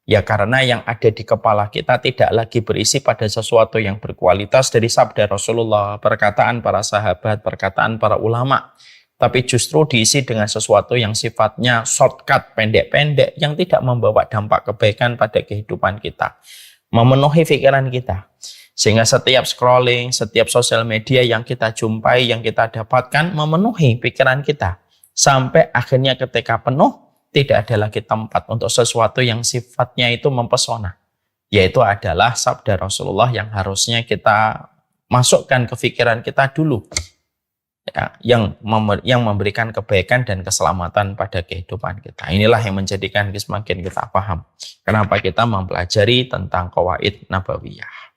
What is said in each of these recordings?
Ya karena yang ada di kepala kita tidak lagi berisi pada sesuatu yang berkualitas dari sabda Rasulullah, perkataan para sahabat, perkataan para ulama. Tapi justru diisi dengan sesuatu yang sifatnya shortcut, pendek-pendek, yang tidak membawa dampak kebaikan pada kehidupan kita. Memenuhi pikiran kita. Sehingga setiap scrolling, setiap sosial media yang kita jumpai, yang kita dapatkan, memenuhi pikiran kita. Sampai akhirnya ketika penuh, tidak ada lagi tempat untuk sesuatu yang sifatnya itu mempesona. Yaitu adalah sabda Rasulullah yang harusnya kita masukkan ke pikiran kita dulu. Ya, yang memberikan kebaikan dan keselamatan pada kehidupan kita. Inilah yang menjadikan semakin kita paham kenapa kita mempelajari tentang qawaid nabawiyah.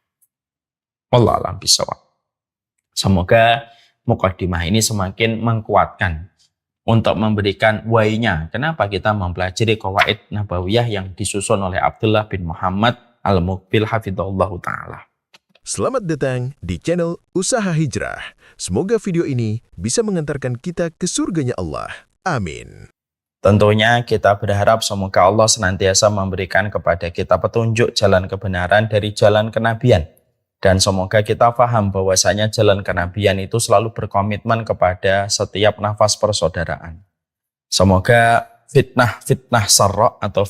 Wallahu a'lam bishawab. Semoga mukadimah ini semakin menguatkan untuk memberikan why-nya kenapa kita mempelajari qawaid nabawiyah yang disusun oleh Abdullah bin Muhammad Al-Muqbil hafidhahullah ta'ala. Selamat datang di channel Usaha Hijrah. Semoga video ini bisa mengantarkan kita ke surganya Allah. Amin. Tentunya kita berharap semoga Allah senantiasa memberikan kepada kita petunjuk jalan kebenaran dari jalan kenabian. Dan semoga kita paham bahwasanya jalan kenabian itu selalu berkomitmen kepada setiap nafas persaudaraan. Semoga fitnah sarra atau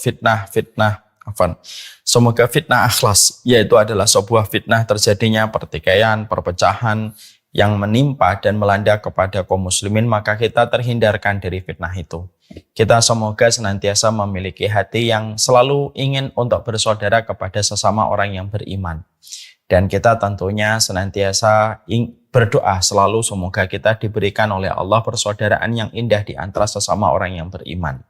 semoga fitnah akhlas, yaitu adalah sebuah fitnah terjadinya pertikaian, perpecahan yang menimpa dan melanda kepada kaum muslimin, maka kita terhindarkan dari fitnah itu. Kita semoga senantiasa memiliki hati yang selalu ingin untuk bersaudara kepada sesama orang yang beriman. Dan kita tentunya senantiasa berdoa selalu semoga kita diberikan oleh Allah persaudaraan yang indah di antara sesama orang yang beriman.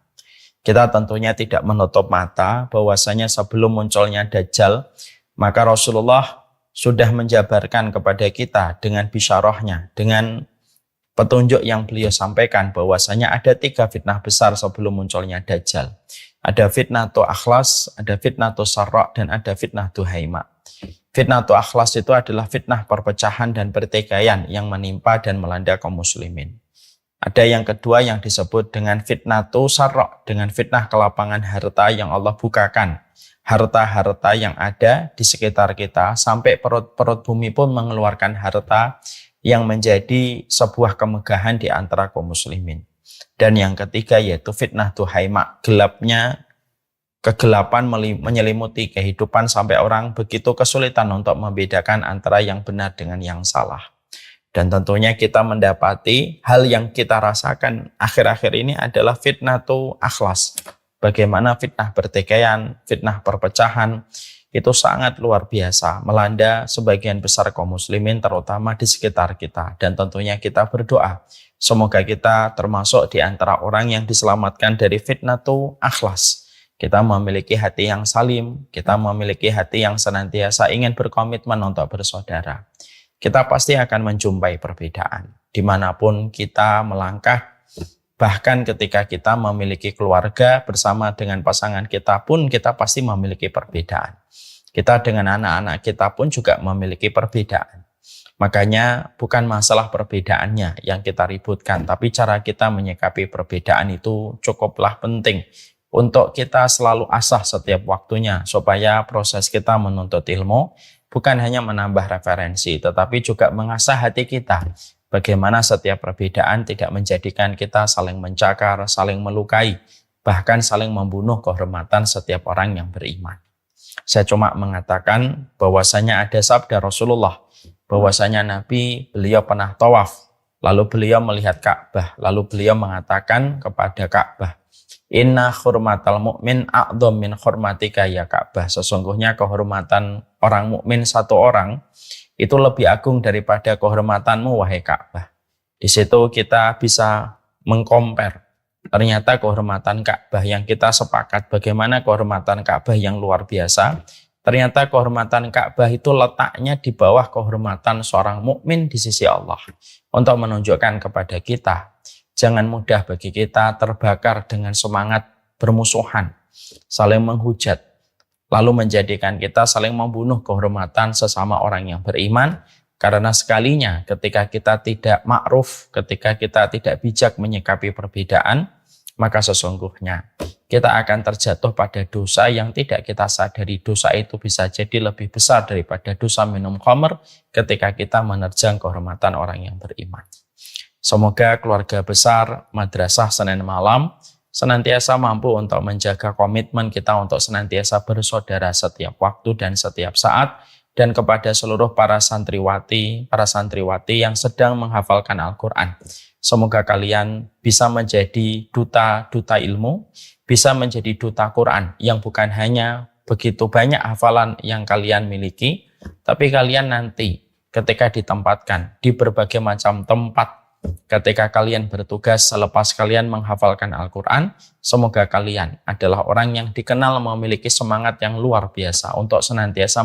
Kita tentunya tidak menutup mata bahwasanya sebelum munculnya Dajjal, maka Rasulullah sudah menjabarkan kepada kita dengan bisyarahnya, dengan petunjuk yang beliau sampaikan bahwasanya ada 3 fitnah besar sebelum munculnya Dajjal. Ada fitnah tu akhlas, ada fitnah tu sarra, dan ada fitnah tu haima. Fitnah tu akhlas itu adalah fitnah perpecahan dan pertikaian yang menimpa dan melanda kaum muslimin. Ada yang kedua yang disebut dengan fitnah tu sarra, dengan fitnah kelapangan harta yang Allah bukakan. Harta-harta yang ada di sekitar kita, sampai perut bumi pun mengeluarkan harta yang menjadi sebuah kemegahan di antara kaum muslimin. Dan yang ketiga yaitu fitnah tu haima, gelapnya kegelapan menyelimuti kehidupan sampai orang begitu kesulitan untuk membedakan antara yang benar dengan yang salah. Dan tentunya kita mendapati hal yang kita rasakan akhir-akhir ini adalah fitnah tu akhlas. Bagaimana fitnah pertikaian, fitnah perpecahan itu sangat luar biasa melanda sebagian besar kaum muslimin terutama di sekitar kita. Dan tentunya kita berdoa semoga kita termasuk di antara orang yang diselamatkan dari fitnah tu akhlas. Kita memiliki hati yang salim, kita memiliki hati yang senantiasa ingin berkomitmen untuk bersaudara. Kita pasti akan menjumpai perbedaan. Dimanapun kita melangkah, bahkan ketika kita memiliki keluarga bersama dengan pasangan kita pun kita pasti memiliki perbedaan. Kita dengan anak-anak kita pun juga memiliki perbedaan. Makanya bukan masalah perbedaannya yang kita ributkan, tapi cara kita menyikapi perbedaan itu cukuplah penting. Untuk kita selalu asah setiap waktunya supaya proses kita menuntut ilmu bukan hanya menambah referensi tetapi juga mengasah hati kita. Bagaimana setiap perbedaan tidak menjadikan kita saling mencakar, saling melukai, bahkan saling membunuh kehormatan setiap orang yang beriman. Saya cuma mengatakan bahwasanya ada sabda Rasulullah, bahwasanya Nabi beliau pernah tawaf, lalu beliau melihat Ka'bah, lalu beliau mengatakan kepada Ka'bah, Inna khurmatal mu'min a'dham min khurmatika ya Ka'bah. Sesungguhnya kehormatan orang mukmin satu orang itu lebih agung daripada kehormatanmu wahai Ka'bah. Di situ kita bisa mengcompare. Ternyata kehormatan Ka'bah yang kita sepakat bagaimana kehormatan Ka'bah yang luar biasa. Ternyata kehormatan Ka'bah itu letaknya di bawah kehormatan seorang mukmin di sisi Allah. Untuk menunjukkan kepada kita jangan mudah bagi kita terbakar dengan semangat bermusuhan, saling menghujat, lalu menjadikan kita saling membunuh kehormatan sesama orang yang beriman, karena sekalinya ketika kita tidak ma'ruf, ketika kita tidak bijak menyikapi perbedaan, maka sesungguhnya kita akan terjatuh pada dosa yang tidak kita sadari. Dosa itu bisa jadi lebih besar daripada dosa minum khamr ketika kita menerjang kehormatan orang yang beriman. Semoga keluarga besar Madrasah Senin Malam senantiasa mampu untuk menjaga komitmen kita untuk senantiasa bersaudara setiap waktu dan setiap saat, dan kepada seluruh para santriwati yang sedang menghafalkan Al-Quran. Semoga kalian bisa menjadi duta ilmu, bisa menjadi duta Quran yang bukan hanya begitu banyak hafalan yang kalian miliki, tapi kalian nanti ketika ditempatkan di berbagai macam tempat, ketika kalian bertugas selepas kalian menghafalkan Al-Quran, semoga kalian adalah orang yang dikenal memiliki semangat yang luar biasa untuk senantiasa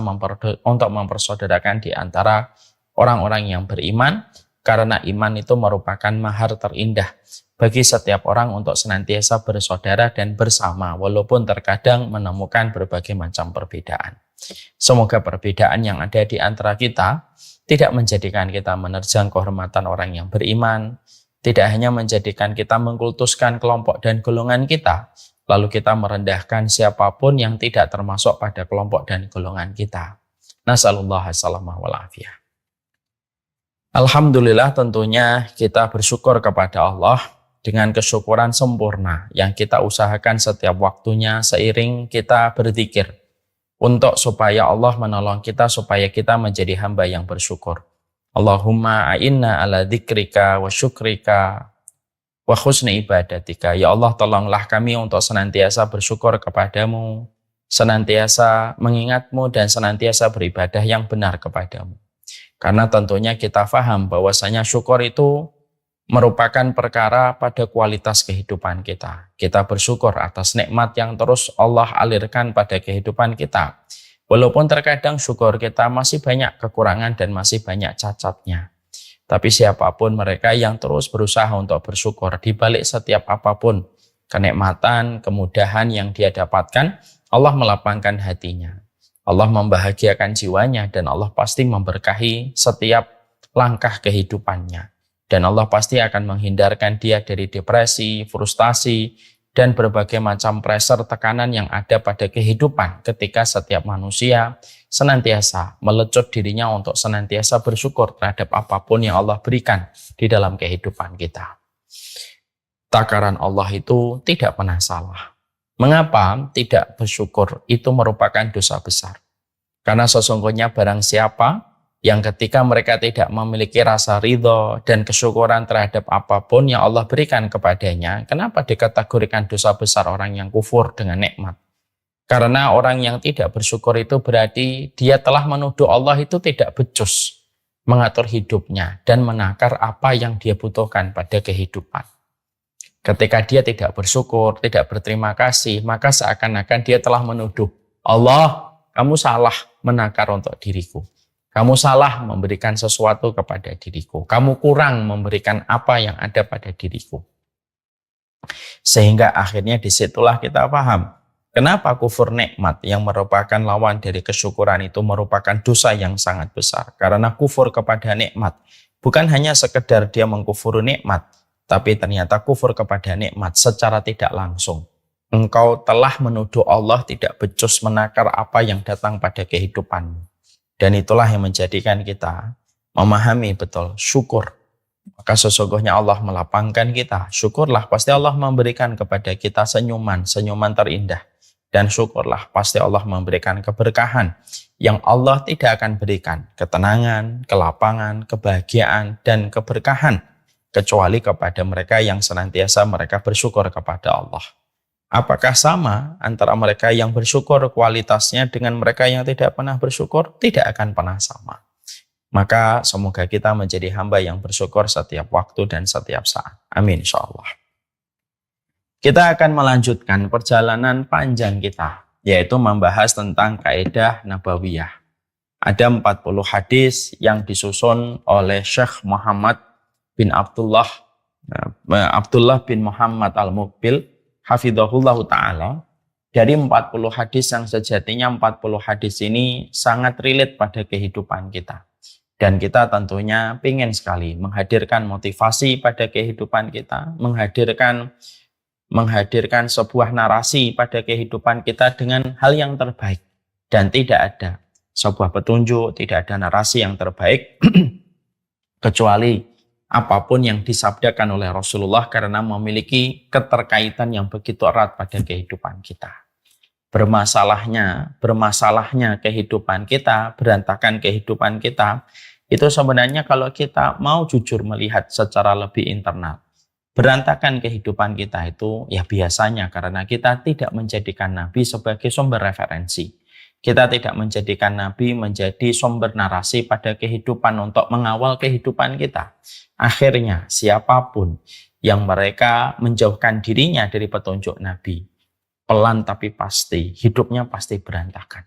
mempersaudarakan di antara orang-orang yang beriman, karena iman itu merupakan mahar terindah bagi setiap orang untuk senantiasa bersaudara dan bersama, walaupun terkadang menemukan berbagai macam perbedaan. Semoga perbedaan yang ada di antara kita tidak menjadikan kita menerjang kehormatan orang yang beriman, tidak hanya menjadikan kita mengkultuskan kelompok dan golongan kita, lalu kita merendahkan siapapun yang tidak termasuk pada kelompok dan golongan kita. Nasallallahu salamah wal afiyah. Alhamdulillah, tentunya kita bersyukur kepada Allah dengan kesyukuran sempurna yang kita usahakan setiap waktunya seiring kita berzikir, untuk supaya Allah menolong kita supaya kita menjadi hamba yang bersyukur. Allahumma a'inna ala dzikrika wa syukrika wa husni ibadatika. Ya Allah, tolonglah kami untuk senantiasa bersyukur kepadamu, senantiasa mengingatmu, dan senantiasa beribadah yang benar kepadamu. Karena tentunya kita faham bahwasanya syukur itu merupakan perkara pada kualitas kehidupan kita. Kita bersyukur atas nikmat yang terus Allah alirkan pada kehidupan kita. Walaupun terkadang syukur kita masih banyak kekurangan dan masih banyak cacatnya. Tapi siapapun mereka yang terus berusaha untuk bersyukur di balik setiap apapun kenikmatan, kemudahan yang dia dapatkan, Allah melapangkan hatinya. Allah membahagiakan jiwanya, dan Allah pasti memberkahi setiap langkah kehidupannya. Dan Allah pasti akan menghindarkan dia dari depresi, frustasi, dan berbagai macam pressure tekanan yang ada pada kehidupan ketika setiap manusia senantiasa melecut dirinya untuk senantiasa bersyukur terhadap apapun yang Allah berikan di dalam kehidupan kita. Takaran Allah itu tidak pernah salah. Mengapa tidak bersyukur itu merupakan dosa besar? Karena sesungguhnya barang siapa yang ketika mereka tidak memiliki rasa ridho dan kesyukuran terhadap apapun yang Allah berikan kepadanya, kenapa dikategorikan dosa besar orang yang kufur dengan nikmat? Karena orang yang tidak bersyukur itu berarti dia telah menuduh Allah itu tidak becus mengatur hidupnya dan menakar apa yang dia butuhkan pada kehidupan. Ketika dia tidak bersyukur, tidak berterima kasih, maka seakan-akan dia telah menuduh Allah, kamu salah menakar untuk diriku. Kamu salah memberikan sesuatu kepada diriku. Kamu kurang memberikan apa yang ada pada diriku. Sehingga akhirnya disitulah kita paham kenapa kufur nikmat yang merupakan lawan dari kesyukuran itu merupakan dosa yang sangat besar. Karena kufur kepada nikmat bukan hanya sekedar dia mengkufuri nikmat, tapi ternyata kufur kepada nikmat secara tidak langsung. Engkau telah menuduh Allah tidak becus menakar apa yang datang pada kehidupanmu. Dan itulah yang menjadikan kita memahami betul syukur. Maka sesungguhnya Allah melapangkan kita. Syukurlah, pasti Allah memberikan kepada kita senyuman terindah. Dan syukurlah, pasti Allah memberikan keberkahan yang Allah tidak akan berikan. Ketenangan, kelapangan, kebahagiaan, dan keberkahan. Kecuali kepada mereka yang senantiasa mereka bersyukur kepada Allah. Apakah sama antara mereka yang bersyukur kualitasnya dengan mereka yang tidak pernah bersyukur? Tidak akan pernah sama. Maka semoga kita menjadi hamba yang bersyukur setiap waktu dan setiap saat. Amin insyaallah. Kita akan melanjutkan perjalanan panjang kita, yaitu membahas tentang kaidah nabawiyah. Ada 40 hadis yang disusun oleh Syekh Muhammad bin Abdullah bin Muhammad Al-Muqbil hafidhahullahu ta'ala. Dari 40 hadis yang sejatinya 40 hadis ini sangat relate pada kehidupan kita. Dan kita tentunya ingin sekali menghadirkan motivasi pada kehidupan kita, menghadirkan menghadirkan sebuah narasi pada kehidupan kita dengan hal yang terbaik. Dan tidak ada sebuah petunjuk, tidak ada narasi yang terbaik kecuali apapun yang disabdakan oleh Rasulullah karena memiliki keterkaitan yang begitu erat pada kehidupan kita. Bermasalahnya kehidupan kita, berantakan kehidupan kita, itu sebenarnya kalau kita mau jujur melihat secara lebih internal, berantakan kehidupan kita itu ya biasanya karena kita tidak menjadikan Nabi sebagai sumber referensi. Kita tidak menjadikan Nabi menjadi sumber narasi pada kehidupan untuk mengawal kehidupan kita. Akhirnya siapapun yang mereka menjauhkan dirinya dari petunjuk Nabi, pelan tapi pasti, hidupnya pasti berantakan.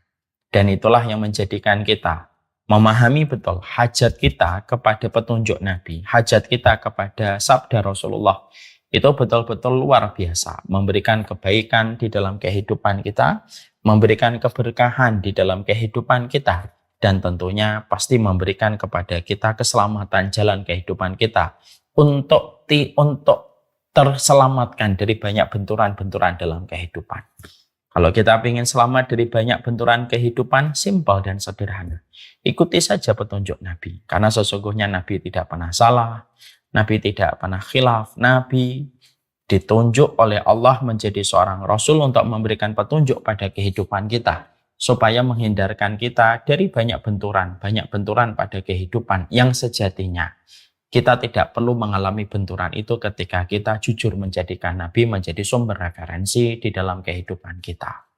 Dan itulah yang menjadikan kita memahami betul hajat kita kepada petunjuk Nabi, hajat kita kepada sabda Rasulullah itu betul-betul luar biasa, memberikan kebaikan di dalam kehidupan kita, memberikan keberkahan di dalam kehidupan kita, dan tentunya pasti memberikan kepada kita keselamatan jalan kehidupan kita untuk terselamatkan dari banyak benturan-benturan dalam kehidupan. Kalau kita ingin selamat dari banyak benturan kehidupan, simpel dan sederhana. Ikuti saja petunjuk Nabi. Karena sesungguhnya Nabi tidak pernah salah, Nabi tidak pernah khilaf. Nabi ditunjuk oleh Allah menjadi seorang Rasul untuk memberikan petunjuk pada kehidupan kita. Supaya menghindarkan kita dari banyak benturan pada kehidupan yang sejatinya. Kita tidak perlu mengalami benturan itu ketika kita jujur menjadikan Nabi menjadi sumber referensi di dalam kehidupan kita.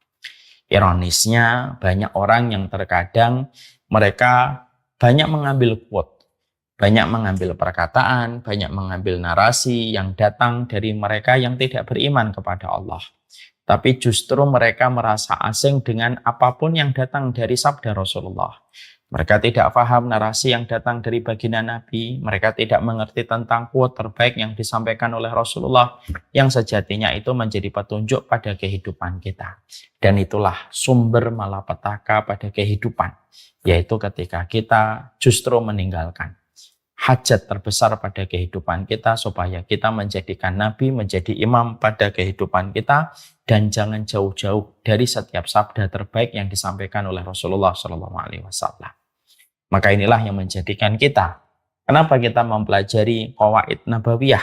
Ironisnya, banyak orang yang terkadang mereka banyak mengambil quote, banyak mengambil perkataan, banyak mengambil narasi yang datang dari mereka yang tidak beriman kepada Allah. Tapi justru mereka merasa asing dengan apapun yang datang dari sabda Rasulullah. Mereka tidak paham narasi yang datang dari baginda Nabi. Mereka tidak mengerti tentang quote terbaik yang disampaikan oleh Rasulullah. Yang sejatinya itu menjadi petunjuk pada kehidupan kita. Dan itulah sumber malapetaka pada kehidupan. Yaitu ketika kita justru meninggalkan hajat terbesar pada kehidupan kita. Supaya kita menjadikan Nabi menjadi imam pada kehidupan kita. Dan jangan jauh-jauh dari setiap sabda terbaik yang disampaikan oleh Rasulullah SAW. Maka inilah yang menjadikan kita. Kenapa kita mempelajari qawaid nabawiyah?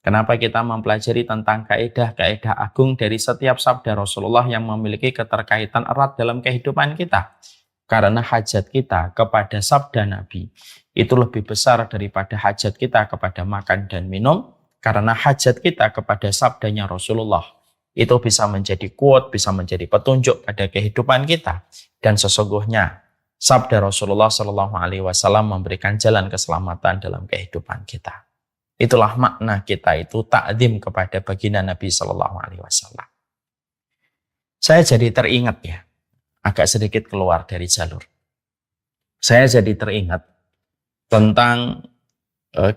Kenapa kita mempelajari tentang kaidah-kaidah agung dari setiap sabda Rasulullah yang memiliki keterkaitan erat dalam kehidupan kita? Karena hajat kita kepada sabda Nabi itu lebih besar daripada hajat kita kepada makan dan minum. Karena hajat kita kepada sabdanya Rasulullah itu bisa menjadi quote, bisa menjadi petunjuk pada kehidupan kita. Dan sesungguhnya sabda Rasulullah SAW memberikan jalan keselamatan dalam kehidupan kita. Itulah makna kita itu ta'zim kepada baginda Nabi SAW. Saya jadi teringat ya, agak sedikit keluar dari jalur. Saya jadi teringat tentang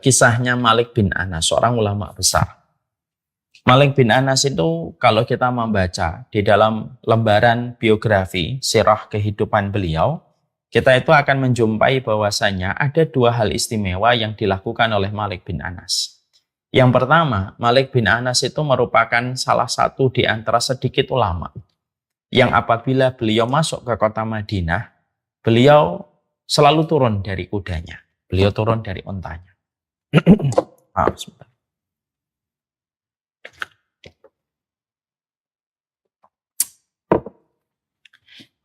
kisahnya Malik bin Anas, seorang ulama besar. Malik bin Anas itu kalau kita membaca di dalam lembaran biografi, sirah kehidupan beliau, kita itu akan menjumpai bahwasanya ada dua hal istimewa yang dilakukan oleh Malik bin Anas. Yang pertama, Malik bin Anas itu merupakan salah satu di antara sedikit ulama yang apabila beliau masuk ke kota Madinah, beliau selalu turun dari kudanya. Beliau turun dari ontanya. Sebentar.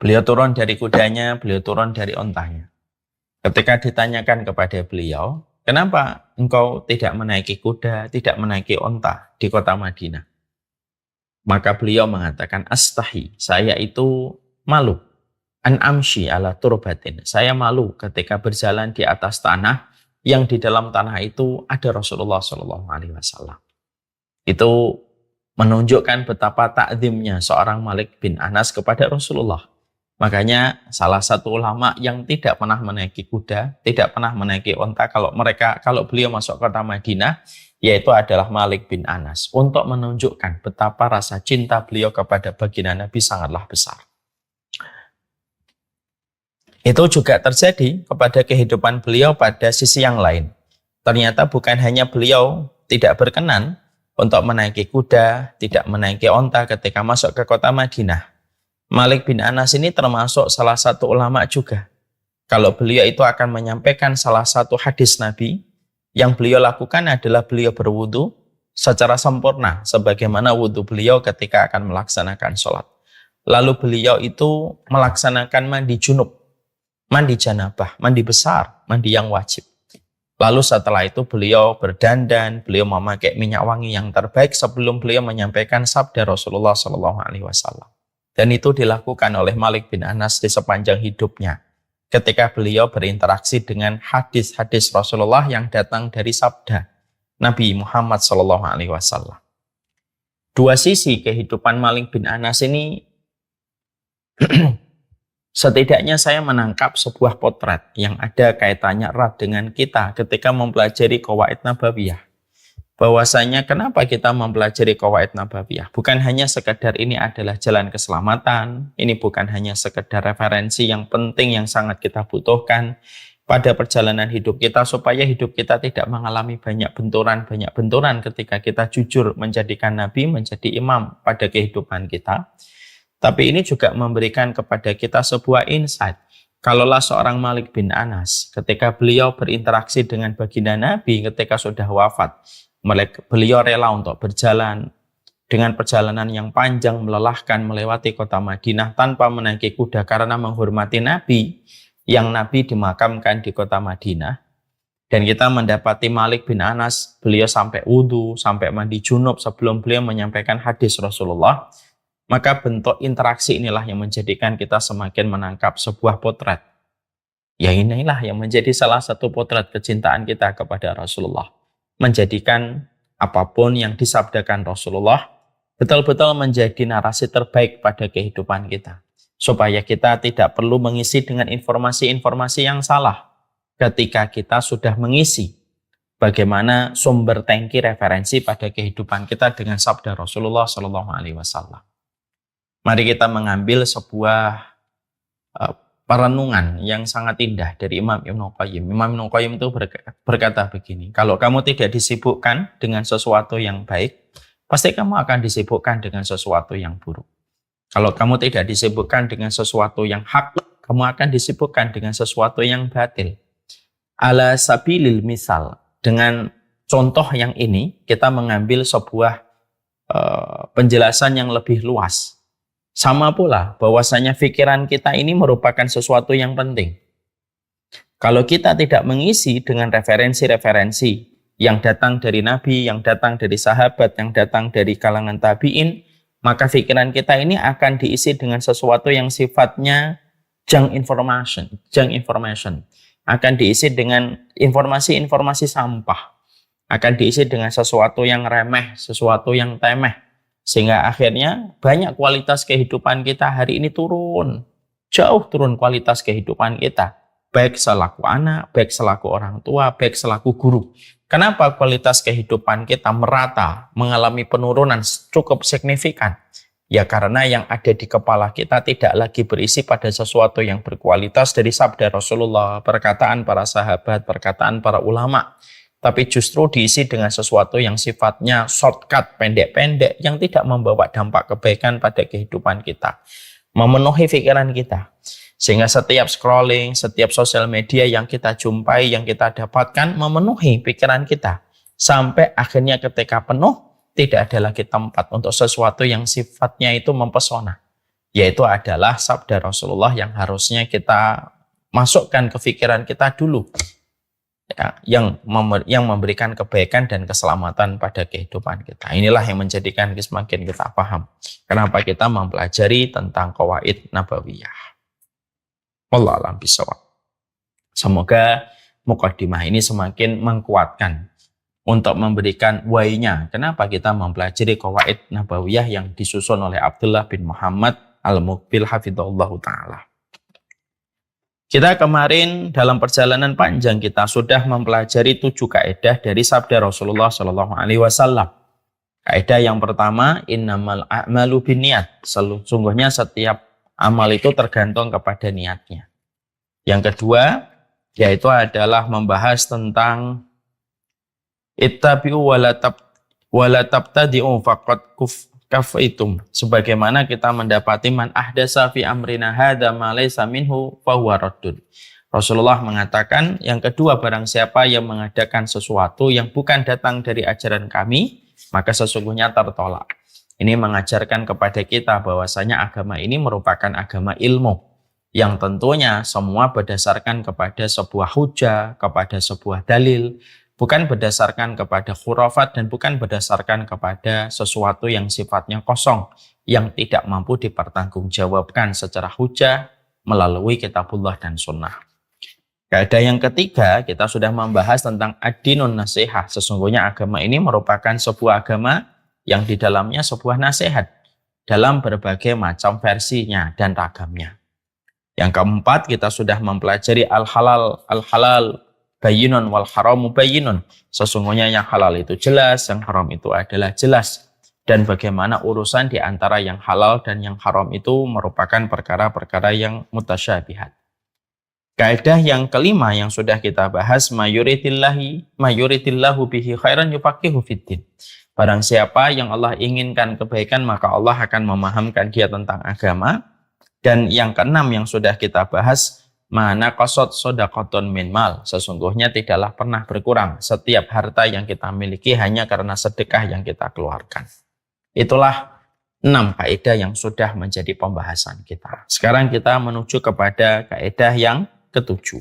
Beliau turun dari kudanya, beliau turun dari ontanya. Ketika ditanyakan kepada beliau, kenapa engkau tidak menaiki kuda, tidak menaiki onta di kota Madinah? Maka beliau mengatakan, astahi, saya itu malu. An amshi ala turbatin. Saya malu ketika berjalan di atas tanah, yang di dalam tanah itu ada Rasulullah SAW. Itu menunjukkan betapa ta'zimnya seorang Malik bin Anas kepada Rasulullah. Makanya salah satu ulama yang tidak pernah menaiki kuda, tidak pernah menaiki onta kalau beliau masuk kota Madinah, yaitu adalah Malik bin Anas, untuk menunjukkan betapa rasa cinta beliau kepada baginda Nabi sangatlah besar. Itu juga terjadi kepada kehidupan beliau pada sisi yang lain. Ternyata bukan hanya beliau tidak berkenan untuk menaiki kuda, tidak menaiki onta ketika masuk ke kota Madinah. Malik bin Anas ini termasuk salah satu ulama juga. Kalau beliau itu akan menyampaikan salah satu hadis Nabi, yang beliau lakukan adalah beliau berwudu secara sempurna, sebagaimana wudu beliau ketika akan melaksanakan sholat. Lalu beliau itu melaksanakan mandi junub, mandi janabah, mandi besar, mandi yang wajib. Lalu setelah itu beliau berdandan, beliau memakai minyak wangi yang terbaik sebelum beliau menyampaikan sabda Rasulullah SAW. Dan itu dilakukan oleh Malik bin Anas di sepanjang hidupnya, ketika beliau berinteraksi dengan hadis-hadis Rasulullah yang datang dari sabda Nabi Muhammad SAW. Dua sisi kehidupan Malik bin Anas ini setidaknya saya menangkap sebuah potret yang ada kaitannya erat dengan kita ketika mempelajari Qawaid Nabawiyah. Bahwasanya kenapa kita mempelajari Qawaid Nabawiyah? Bukan hanya sekedar ini adalah jalan keselamatan, ini bukan hanya sekedar referensi yang penting yang sangat kita butuhkan pada perjalanan hidup kita supaya hidup kita tidak mengalami banyak benturan ketika kita jujur menjadikan Nabi menjadi imam pada kehidupan kita. Tapi ini juga memberikan kepada kita sebuah insight. Kalaulah seorang Malik bin Anas, ketika beliau berinteraksi dengan baginda Nabi ketika sudah wafat, beliau rela untuk berjalan dengan perjalanan yang panjang, melelahkan, melewati kota Madinah tanpa menaiki kuda karena menghormati Nabi, yang Nabi dimakamkan di kota Madinah. Dan kita mendapati Malik bin Anas, beliau sampai wudu, sampai mandi junub sebelum beliau menyampaikan hadis Rasulullah. Maka bentuk interaksi inilah yang menjadikan kita semakin menangkap sebuah potret. Ya inilah yang menjadi salah satu potret kecintaan kita kepada Rasulullah. Menjadikan apapun yang disabdakan Rasulullah betul-betul menjadi narasi terbaik pada kehidupan kita. Supaya kita tidak perlu mengisi dengan informasi-informasi yang salah ketika kita sudah mengisi bagaimana sumber tangki referensi pada kehidupan kita dengan sabda Rasulullah SAW. Mari kita mengambil sebuah perenungan yang sangat indah dari Imam Ibnu Qayyim. Imam Ibnu Qayyim itu berkata begini, kalau kamu tidak disibukkan dengan sesuatu yang baik, pasti kamu akan disibukkan dengan sesuatu yang buruk. Kalau kamu tidak disibukkan dengan sesuatu yang hak, kamu akan disibukkan dengan sesuatu yang batil. Ala sabilil misal, dengan contoh yang ini, kita mengambil sebuah penjelasan yang lebih luas. Sama pula bahwasanya pikiran kita ini merupakan sesuatu yang penting. Kalau kita tidak mengisi dengan referensi-referensi yang datang dari Nabi, yang datang dari sahabat, yang datang dari kalangan tabi'in, maka pikiran kita ini akan diisi dengan sesuatu yang sifatnya junk information. Akan diisi dengan informasi-informasi sampah. Akan diisi dengan sesuatu yang remeh, sesuatu yang temeh. Sehingga akhirnya banyak kualitas kehidupan kita hari ini turun. Jauh turun kualitas kehidupan kita. Baik selaku anak, baik selaku orang tua, baik selaku guru. Kenapa kualitas kehidupan kita merata, mengalami penurunan cukup signifikan? Ya karena yang ada di kepala kita tidak lagi berisi pada sesuatu yang berkualitas dari sabda Rasulullah, perkataan para sahabat, perkataan para ulama. Tapi justru diisi dengan sesuatu yang sifatnya shortcut, pendek-pendek, yang tidak membawa dampak kebaikan pada kehidupan kita. Memenuhi pikiran kita. Sehingga setiap scrolling, setiap sosial media yang kita jumpai, yang kita dapatkan, memenuhi pikiran kita. Sampai akhirnya ketika penuh, tidak ada lagi tempat untuk sesuatu yang sifatnya itu mempesona. Yaitu adalah sabda Rasulullah yang harusnya kita masukkan ke pikiran kita dulu. Ya, yang memberikan kebaikan dan keselamatan pada kehidupan kita. Inilah yang menjadikan semakin kita paham kenapa kita mempelajari tentang Qawaid Nabawiyah. Wallahu a'lam bishawab. Semoga mukadimah ini semakin menguatkan untuk memberikan why-nya kenapa kita mempelajari Qawaid Nabawiyah yang disusun oleh Abdullah bin Muhammad Al-Muqbil hafidhahullah ta'ala. Kita kemarin dalam perjalanan panjang kita sudah mempelajari 7 kaidah dari sabda Rasulullah SAW. Kaidah yang pertama, innamal a'malu binniyat. Sesungguhnya setiap amal itu tergantung kepada niatnya. Yang kedua, yaitu adalah membahas tentang ittabi'u wala tabtadi'u faqad kafaitum, sebagaimana kita mendapati man ahdasa fi amrina hadza ma laysa minhu fahuwa raddun. Rasulullah mengatakan, yang kedua, barang siapa yang mengadakan sesuatu yang bukan datang dari ajaran kami, maka sesungguhnya tertolak. Ini mengajarkan kepada kita bahwasanya agama ini merupakan agama ilmu, yang tentunya semua berdasarkan kepada sebuah hujah, kepada sebuah dalil, bukan berdasarkan kepada khurafat dan bukan berdasarkan kepada sesuatu yang sifatnya kosong, yang tidak mampu dipertanggungjawabkan secara hujah melalui kitabullah dan sunnah. Kaidah yang ketiga, kita sudah membahas tentang ad-dinun nasihah. Sesungguhnya agama ini merupakan sebuah agama yang di dalamnya sebuah nasihat dalam berbagai macam versinya dan ragamnya. Yang keempat, kita sudah mempelajari al-halal bayyinun wal haramu bayyinun. Sesungguhnya yang halal itu jelas, yang haram itu adalah jelas. Dan bagaimana urusan di antara yang halal dan yang haram itu merupakan perkara-perkara yang mutasyabihat. Kaidah yang kelima yang sudah kita bahas, mayuritillahu bihi khairan yufaqihu fiddin. Barang siapa yang Allah inginkan kebaikan, maka Allah akan memahamkan dia tentang agama. Dan yang keenam yang sudah kita bahas, mana qasad shadaqatun min mal. Sesungguhnya tidaklah pernah berkurang setiap harta yang kita miliki hanya karena sedekah yang kita keluarkan. Itulah 6 kaidah yang sudah menjadi pembahasan kita. Sekarang kita menuju kepada kaidah yang ketujuh.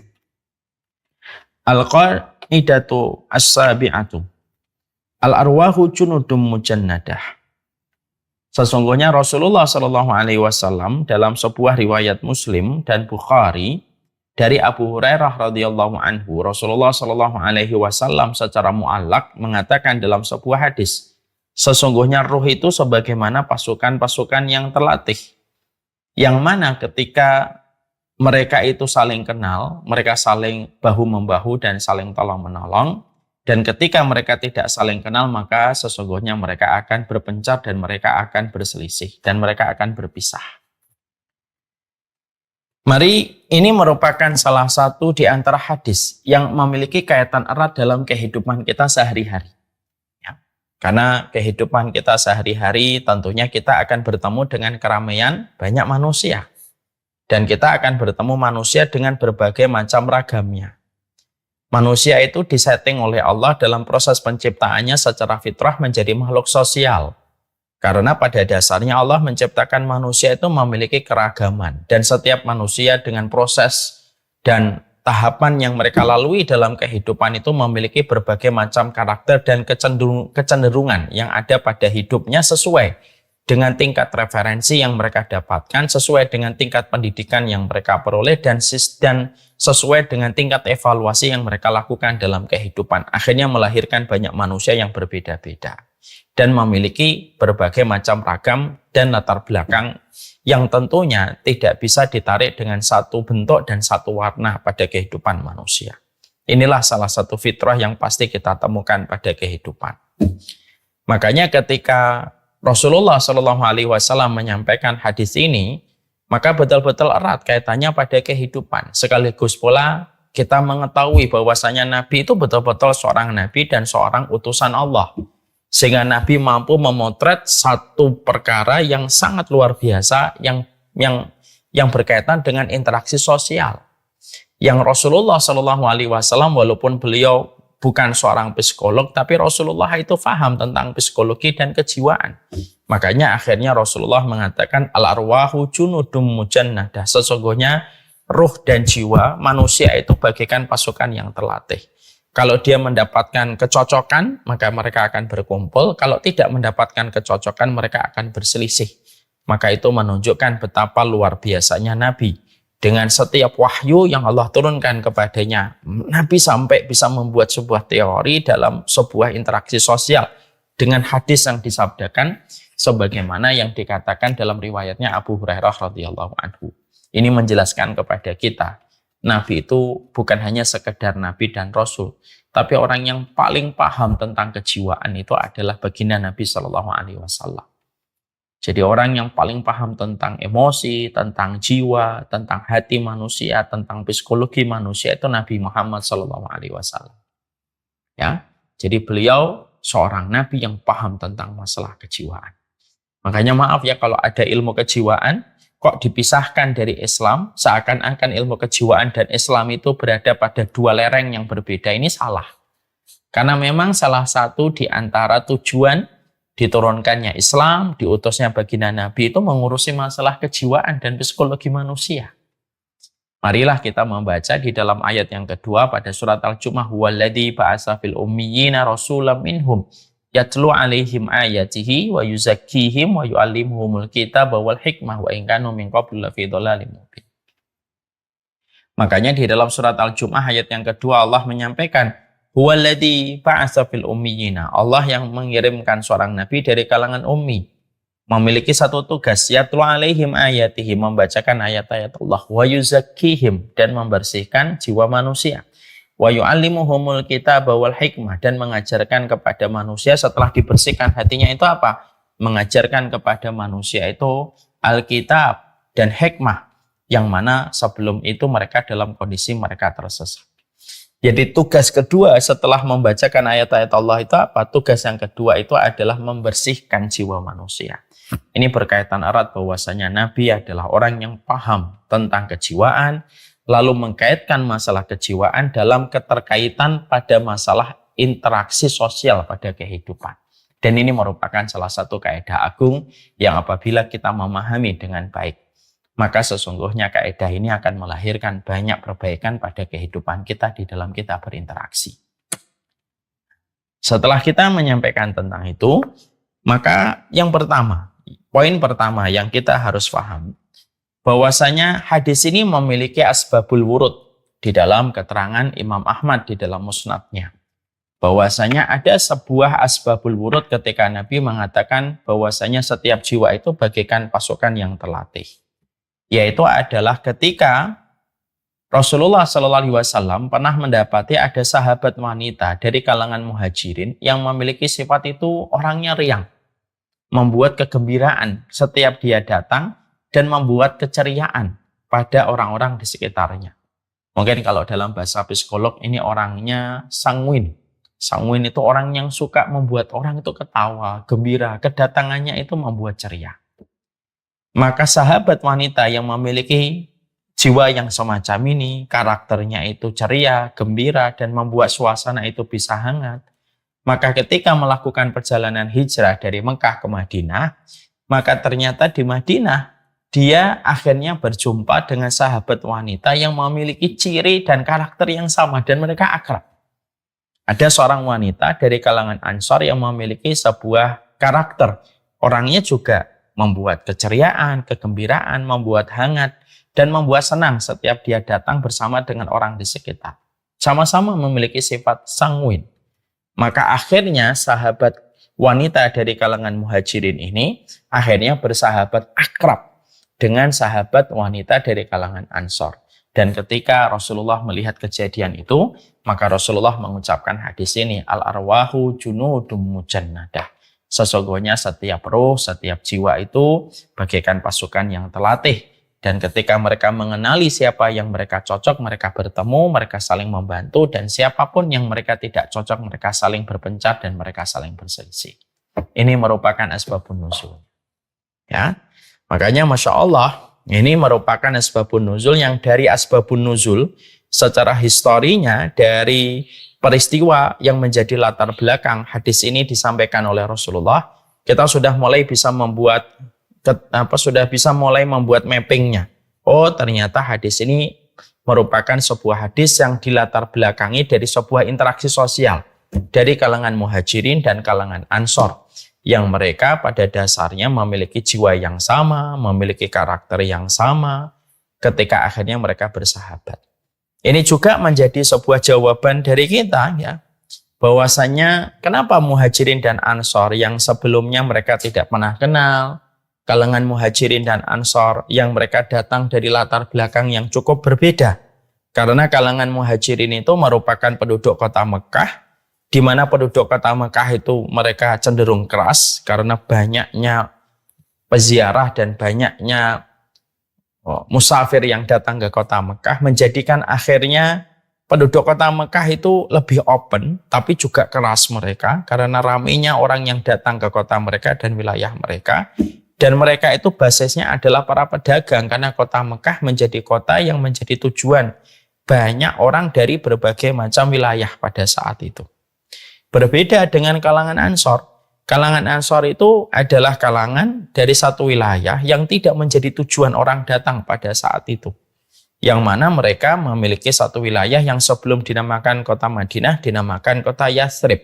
Al-qaidatu as-sabi'atu. Al-arwahu junudum mujannadah. Sesungguhnya Rasulullah Shallallahu Alaihi Wasallam dalam sebuah riwayat Muslim dan Bukhari dari Abu Hurairah radhiyallahu anhu, Rasulullah Shallallahu Alaihi Wasallam secara muallak mengatakan dalam sebuah hadis, sesungguhnya ruh itu sebagaimana pasukan-pasukan yang terlatih, yang mana ketika mereka itu saling kenal, mereka saling bahu-membahu dan saling tolong-menolong. Dan ketika mereka tidak saling kenal, maka sesungguhnya mereka akan berpencar dan mereka akan berselisih. Dan mereka akan berpisah. Mari, ini merupakan salah satu di antara hadis yang memiliki kaitan erat dalam kehidupan kita sehari-hari. Ya. Karena kehidupan kita sehari-hari tentunya kita akan bertemu dengan keramaian banyak manusia. Dan kita akan bertemu manusia dengan berbagai macam ragamnya. Manusia itu disetting oleh Allah dalam proses penciptaannya secara fitrah menjadi makhluk sosial. Karena pada dasarnya Allah menciptakan manusia itu memiliki keragaman. Dan setiap manusia dengan proses dan tahapan yang mereka lalui dalam kehidupan itu memiliki berbagai macam karakter dan kecenderungan yang ada pada hidupnya sesuai dengan tingkat referensi yang mereka dapatkan, sesuai dengan tingkat pendidikan yang mereka peroleh, dan sesuai dengan tingkat evaluasi yang mereka lakukan dalam kehidupan. Akhirnya melahirkan banyak manusia yang berbeda-beda dan memiliki berbagai macam ragam dan latar belakang yang tentunya tidak bisa ditarik dengan satu bentuk dan satu warna pada kehidupan manusia. Inilah salah satu fitrah yang pasti kita temukan pada kehidupan. Makanya ketika Rasulullah Shallallahu Alaihi Wasallam menyampaikan hadis ini, maka betul-betul erat kaitannya pada kehidupan. Sekaligus pula kita mengetahui bahwasanya Nabi itu betul-betul seorang Nabi dan seorang utusan Allah. Sehingga Nabi mampu memotret satu perkara yang sangat luar biasa yang berkaitan dengan interaksi sosial. Yang Rasulullah Shallallahu Alaihi Wasallam walaupun beliau bukan seorang psikolog, tapi Rasulullah itu paham tentang psikologi dan kejiwaan. Makanya akhirnya Rasulullah mengatakan al-arwahu junudum mujannadah. Sesungguhnya ruh dan jiwa manusia itu bagaikan pasukan yang terlatih. Kalau dia mendapatkan kecocokan, maka mereka akan berkumpul. Kalau tidak mendapatkan kecocokan, mereka akan berselisih. Maka itu menunjukkan betapa luar biasanya Nabi. Dengan setiap wahyu yang Allah turunkan kepadanya, Nabi sampai bisa membuat sebuah teori dalam sebuah interaksi sosial dengan hadis yang disabdakan sebagaimana yang dikatakan dalam riwayatnya Abu Hurairah radhiyallahu anhu. Ini menjelaskan kepada kita, Nabi itu bukan hanya sekedar Nabi dan Rasul, tapi orang yang paling paham tentang kejiwaan itu adalah baginda Nabi Shallallahu Alaihi Wasallam. Jadi orang yang paling paham tentang emosi, tentang jiwa, tentang hati manusia, tentang psikologi manusia itu Nabi Muhammad SAW. Ya, jadi beliau seorang nabi yang paham tentang masalah kejiwaan. Makanya maaf ya kalau ada ilmu kejiwaan kok dipisahkan dari Islam, seakan-akan ilmu kejiwaan dan Islam itu berada pada dua lereng yang berbeda. Ini salah. Karena memang salah satu di antara tujuan diturunkannya Islam, diutusnya baginda Nabi itu mengurusi masalah kejiwaan dan psikologi manusia. Marilah kita membaca di dalam ayat yang kedua pada surat Al-Jumu'ah, huwallazi ba'atsa fil ummiyina rasulam minhum yatlu 'alaihim ayatihi wa yuzakkihim wa yu'allimuhumul kitaba wal hikmah wa in kanu min qablu lafi dhalalin mubin. Makanya di dalam surat Al-Jumu'ah ayat yang kedua Allah menyampaikan huwallazi ba'atsa fil ummiyina, Allah yang mengirimkan seorang nabi dari kalangan ummi, memiliki satu tugas, yatlu 'alaihim ayatihi, membacakan ayat-ayat Allah, wa yuzakkihim, dan membersihkan jiwa manusia, wa yu'allimuhumul kitaba wal hikmah, dan mengajarkan kepada manusia setelah dibersihkan hatinya itu apa? Mengajarkan kepada manusia itu Alkitab dan hikmah, yang mana sebelum itu mereka dalam kondisi mereka tersesat. Jadi tugas kedua setelah membacakan ayat-ayat Allah itu apa? Tugas yang kedua itu adalah membersihkan jiwa manusia. Ini berkaitan erat bahwasanya Nabi adalah orang yang paham tentang kejiwaan, lalu mengkaitkan masalah kejiwaan dalam keterkaitan pada masalah interaksi sosial pada kehidupan. Dan ini merupakan salah satu kaidah agung yang apabila kita memahami dengan baik, maka sesungguhnya kaidah ini akan melahirkan banyak perbaikan pada kehidupan kita di dalam kita berinteraksi. Setelah kita menyampaikan tentang itu, maka yang pertama, poin pertama yang kita harus paham, bahwasanya hadis ini memiliki asbabul wurud di dalam keterangan Imam Ahmad di dalam musnadnya. Bahwasanya ada sebuah asbabul wurud ketika Nabi mengatakan bahwasanya setiap jiwa itu bagaikan pasukan yang terlatih. Yaitu adalah ketika Rasulullah SAW pernah mendapati ada sahabat wanita dari kalangan muhajirin yang memiliki sifat itu orangnya riang, membuat kegembiraan setiap dia datang dan membuat keceriaan pada orang-orang di sekitarnya. Mungkin kalau dalam bahasa psikolog ini orangnya sanguin. Sanguin itu orang yang suka membuat orang itu ketawa, gembira, kedatangannya itu membuat ceria. Maka sahabat wanita yang memiliki jiwa yang semacam ini, karakternya itu ceria, gembira, dan membuat suasana itu bisa hangat, maka ketika melakukan perjalanan hijrah dari Mekah ke Madinah, maka ternyata di Madinah dia akhirnya berjumpa dengan sahabat wanita yang memiliki ciri dan karakter yang sama dan mereka akrab. Ada seorang wanita dari kalangan Ansor yang memiliki sebuah karakter. Orangnya juga membuat keceriaan, kegembiraan, membuat hangat, dan membuat senang setiap dia datang bersama dengan orang di sekitar. Sama-sama memiliki sifat sanguin. Maka akhirnya sahabat wanita dari kalangan muhajirin ini akhirnya bersahabat akrab dengan sahabat wanita dari kalangan Ansor. Dan ketika Rasulullah melihat kejadian itu, maka Rasulullah mengucapkan hadis ini, al-arwahu junudum mujannadah. Sesungguhnya setiap roh, setiap jiwa itu bagaikan pasukan yang terlatih. Dan ketika mereka mengenali siapa yang mereka cocok, mereka bertemu, mereka saling membantu, dan siapapun yang mereka tidak cocok, mereka saling berpencar dan mereka saling berselisih. Ini merupakan asbabun nuzul. Ya, makanya Masya Allah, ini merupakan asbabun nuzul yang dari asbabun nuzul secara historinya dari peristiwa yang menjadi latar belakang hadis ini disampaikan oleh Rasulullah, kita sudah mulai bisa membuat mappingnya. Oh, ternyata hadis ini merupakan sebuah hadis yang dilatar belakangi dari sebuah interaksi sosial dari kalangan muhajirin dan kalangan Ansor, yang mereka pada dasarnya memiliki jiwa yang sama, memiliki karakter yang sama, ketika akhirnya mereka bersahabat. Ini juga menjadi sebuah jawaban dari kita, ya, bahwasanya kenapa muhajirin dan Ansor yang sebelumnya mereka tidak pernah kenal, kalangan muhajirin dan Ansor yang mereka datang dari latar belakang yang cukup berbeda. Karena kalangan muhajirin itu merupakan penduduk kota Mekah, di mana penduduk kota Mekah itu mereka cenderung keras karena banyaknya peziarah dan banyaknya musafir yang datang ke kota Mekah, menjadikan akhirnya Penduduk kota Mekah itu lebih open, tapi juga keras mereka karena ramainya orang yang datang ke kota mereka dan wilayah mereka. Dan mereka itu basisnya adalah para pedagang karena kota Mekah menjadi kota yang menjadi tujuan banyak orang dari berbagai macam wilayah pada saat itu. Berbeda dengan kalangan Ansor. Kalangan Ansor itu adalah kalangan dari satu wilayah yang tidak menjadi tujuan orang datang pada saat itu. Yang mana mereka memiliki satu wilayah yang sebelum dinamakan kota Madinah, dinamakan kota Yathrib.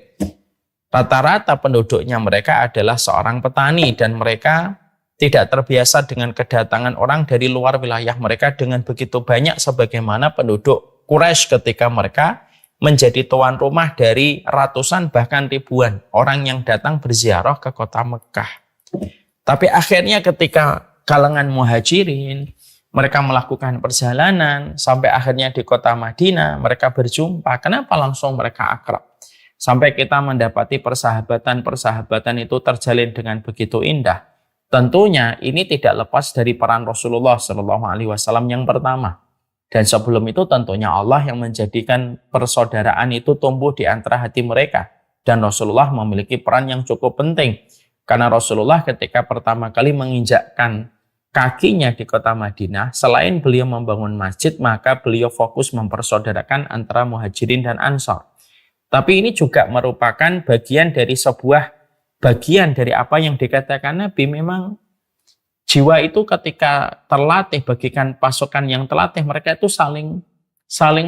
Rata-rata penduduknya mereka adalah seorang petani dan mereka tidak terbiasa dengan kedatangan orang dari luar wilayah mereka dengan begitu banyak sebagaimana penduduk Quraisy ketika mereka menjadi tuan rumah dari ratusan bahkan ribuan orang yang datang berziarah ke kota Mekah. Tapi akhirnya ketika kalangan muhajirin, mereka melakukan perjalanan sampai akhirnya di kota Madinah, mereka berjumpa. Kenapa langsung mereka akrab? Sampai kita mendapati persahabatan itu terjalin dengan begitu indah. Tentunya ini tidak lepas dari peran Rasulullah SAW yang pertama. Dan sebelum itu tentunya Allah yang menjadikan persaudaraan itu tumbuh di antara hati mereka. Dan Rasulullah memiliki peran yang cukup penting. Karena Rasulullah ketika pertama kali menginjakkan kakinya di kota Madinah, selain beliau membangun masjid, maka beliau fokus mempersaudarakan antara muhajirin dan ansor. Tapi ini juga merupakan bagian dari apa yang dikatakan Nabi. Memang jiwa itu ketika terlatih, bagikan pasukan yang terlatih, mereka itu saling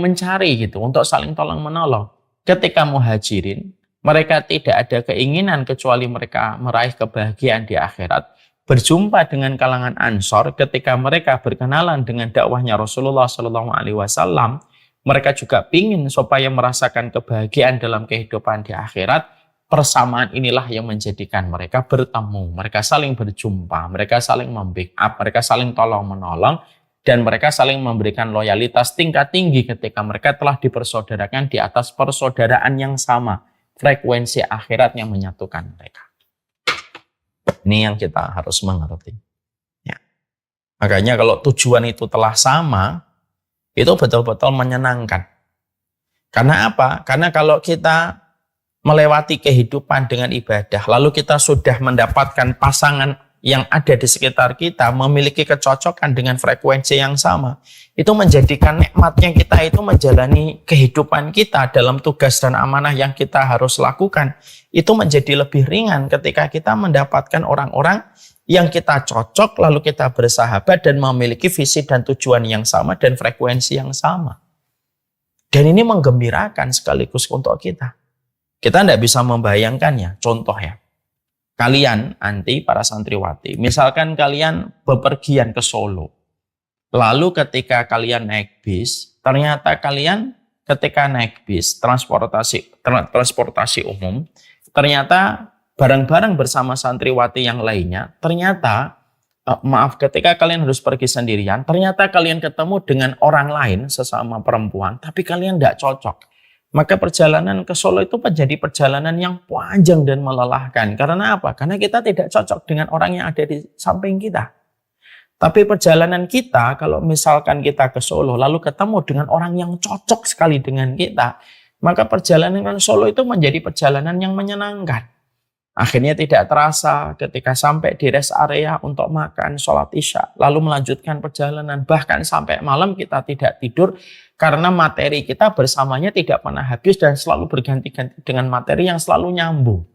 mencari gitu, untuk saling tolong menolong. Ketika muhajirin, mereka tidak ada keinginan kecuali mereka meraih kebahagiaan di akhirat. Berjumpa dengan kalangan Ansor ketika mereka berkenalan dengan dakwahnya Rasulullah SAW, mereka juga ingin supaya merasakan kebahagiaan dalam kehidupan di akhirat. Persamaan inilah yang menjadikan mereka bertemu, mereka saling berjumpa, mereka saling membackup, mereka saling tolong-menolong, dan mereka saling memberikan loyalitas tingkat tinggi ketika mereka telah dipersaudarakan di atas persaudaraan yang sama, frekuensi akhirat yang menyatukan mereka. Ini yang kita harus mengerti. Ya. Makanya kalau tujuan itu telah sama, itu betul-betul menyenangkan. Karena apa? Karena kalau kita melewati kehidupan dengan ibadah, lalu kita sudah mendapatkan pasangan yang ada di sekitar kita, memiliki kecocokan dengan frekuensi yang sama, itu menjadikan nikmatnya kita itu menjalani kehidupan kita dalam tugas dan amanah yang kita harus lakukan, itu menjadi lebih ringan ketika kita mendapatkan orang-orang yang kita cocok, lalu kita bersahabat dan memiliki visi dan tujuan yang sama dan frekuensi yang sama. Dan ini menggembirakan sekaligus untuk kita. Kita tidak bisa membayangkannya. Contoh ya, kalian nanti para santriwati, misalkan kalian bepergian ke Solo, lalu ketika kalian naik bis, ternyata kalian ketika naik bis transportasi umum, ternyata bareng-bareng bersama santriwati yang lainnya, ternyata ketika kalian harus pergi sendirian, ternyata kalian ketemu dengan orang lain sesama perempuan, tapi kalian tidak cocok. Maka perjalanan ke Solo itu menjadi perjalanan yang panjang dan melelahkan. Karena apa? Karena kita tidak cocok dengan orang yang ada di samping kita. Tapi perjalanan kita, kalau misalkan kita ke Solo, lalu ketemu dengan orang yang cocok sekali dengan kita, maka perjalanan ke Solo itu menjadi perjalanan yang menyenangkan. Akhirnya tidak terasa ketika sampai di rest area untuk makan, sholat isya, lalu melanjutkan perjalanan. Bahkan sampai malam kita tidak tidur karena materi kita bersamanya tidak pernah habis dan selalu berganti-ganti dengan materi yang selalu nyambung.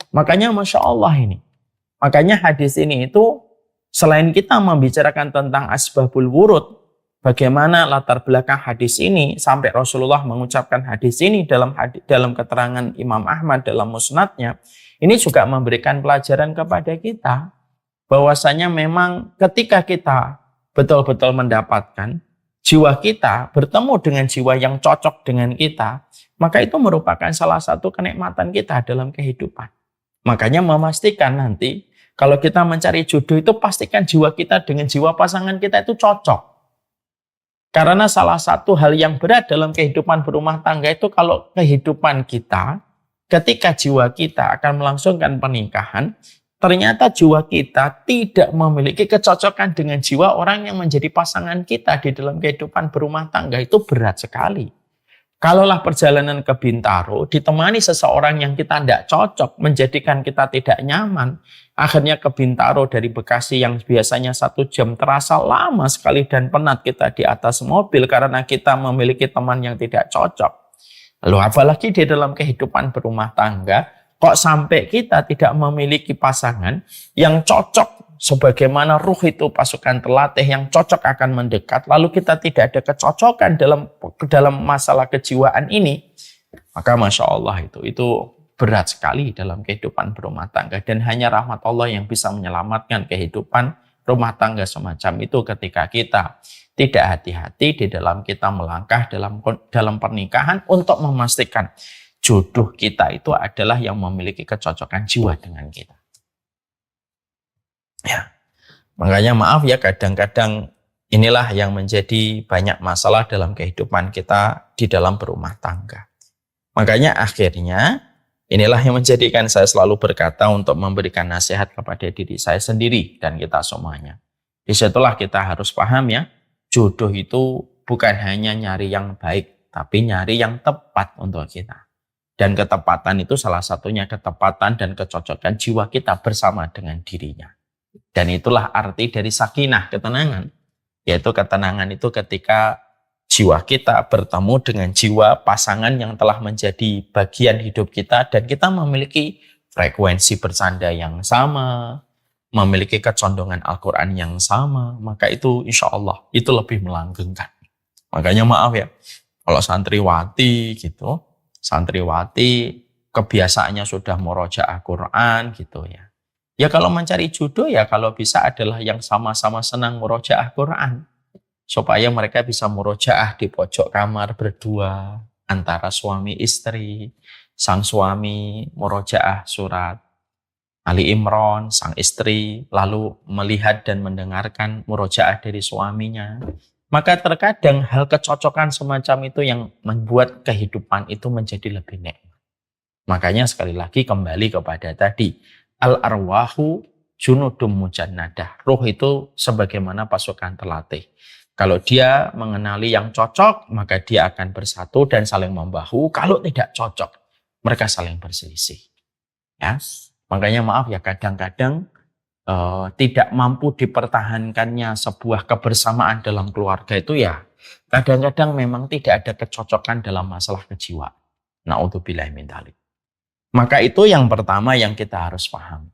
Makanya Masya Allah ini. Makanya hadis ini itu selain kita membicarakan tentang asbabul wurud, bagaimana latar belakang hadis ini sampai Rasulullah mengucapkan hadis ini dalam keterangan Imam Ahmad dalam musnadnya, ini juga memberikan pelajaran kepada kita bahwasanya memang ketika kita betul-betul mendapatkan jiwa kita bertemu dengan jiwa yang cocok dengan kita, maka itu merupakan salah satu kenikmatan kita dalam kehidupan. Makanya memastikan nanti kalau kita mencari jodoh itu pastikan jiwa kita dengan jiwa pasangan kita itu cocok. Karena salah satu hal yang berat dalam kehidupan berumah tangga itu kalau kehidupan kita, ketika jiwa kita akan melangsungkan pernikahan, ternyata jiwa kita tidak memiliki kecocokan dengan jiwa orang yang menjadi pasangan kita di dalam kehidupan berumah tangga. Itu berat sekali. Kalaulah perjalanan ke Bintaro ditemani seseorang yang kita tidak cocok, menjadikan kita tidak nyaman, akhirnya ke Bintaro dari Bekasi yang biasanya 1 jam terasa lama sekali dan penat kita di atas mobil karena kita memiliki teman yang tidak cocok. Lalu apalagi di dalam kehidupan berumah tangga, kok sampai kita tidak memiliki pasangan yang cocok sebagaimana ruh itu pasukan terlatih yang cocok akan mendekat, lalu kita tidak ada kecocokan dalam masalah kejiwaan ini, maka Masya Allah itu berat sekali dalam kehidupan berumah tangga. Dan hanya rahmat Allah yang bisa menyelamatkan kehidupan rumah tangga semacam itu ketika kita tidak hati-hati di dalam kita melangkah dalam pernikahan untuk memastikan jodoh kita itu adalah yang memiliki kecocokan jiwa dengan kita. Ya, makanya maaf ya, kadang-kadang inilah yang menjadi banyak masalah dalam kehidupan kita di dalam berumah tangga. Makanya akhirnya inilah yang menjadikan saya selalu berkata untuk memberikan nasihat kepada diri saya sendiri dan kita semuanya. Disitulah kita harus paham ya, jodoh itu bukan hanya nyari yang baik, tapi nyari yang tepat untuk kita. Dan ketepatan itu salah satunya ketepatan dan kecocokan jiwa kita bersama dengan dirinya. Dan itulah arti dari sakinah, ketenangan. Yaitu ketenangan itu ketika jiwa kita bertemu dengan jiwa pasangan yang telah menjadi bagian hidup kita dan kita memiliki frekuensi bercanda yang sama, memiliki kecondongan Al-Quran yang sama, maka itu insya Allah itu lebih melanggengkan. Makanya maaf ya, kalau santriwati gitu, santriwati kebiasaannya sudah murojaah Quran gitu ya. Ya kalau mencari jodoh ya kalau bisa adalah yang sama-sama senang murojaah Quran. Supaya mereka bisa murojaah di pojok kamar berdua antara suami istri. Sang suami murojaah surat Ali Imran, sang istri lalu melihat dan mendengarkan murojaah dari suaminya. Maka terkadang hal kecocokan semacam itu yang membuat kehidupan itu menjadi lebih nikmat. Makanya sekali lagi kembali kepada tadi, al-arwahu junudum mujannadah. Ruh itu sebagaimana pasukan terlatih. Kalau dia mengenali yang cocok, maka dia akan bersatu dan saling membahu. Kalau tidak cocok, mereka saling berselisih. Ya, makanya maaf ya, kadang-kadang tidak mampu dipertahankannya sebuah kebersamaan dalam keluarga itu ya, kadang-kadang memang tidak ada kecocokan dalam masalah kejiwaan. Na'udzubillahi min dzalik. Maka itu yang pertama yang kita harus paham.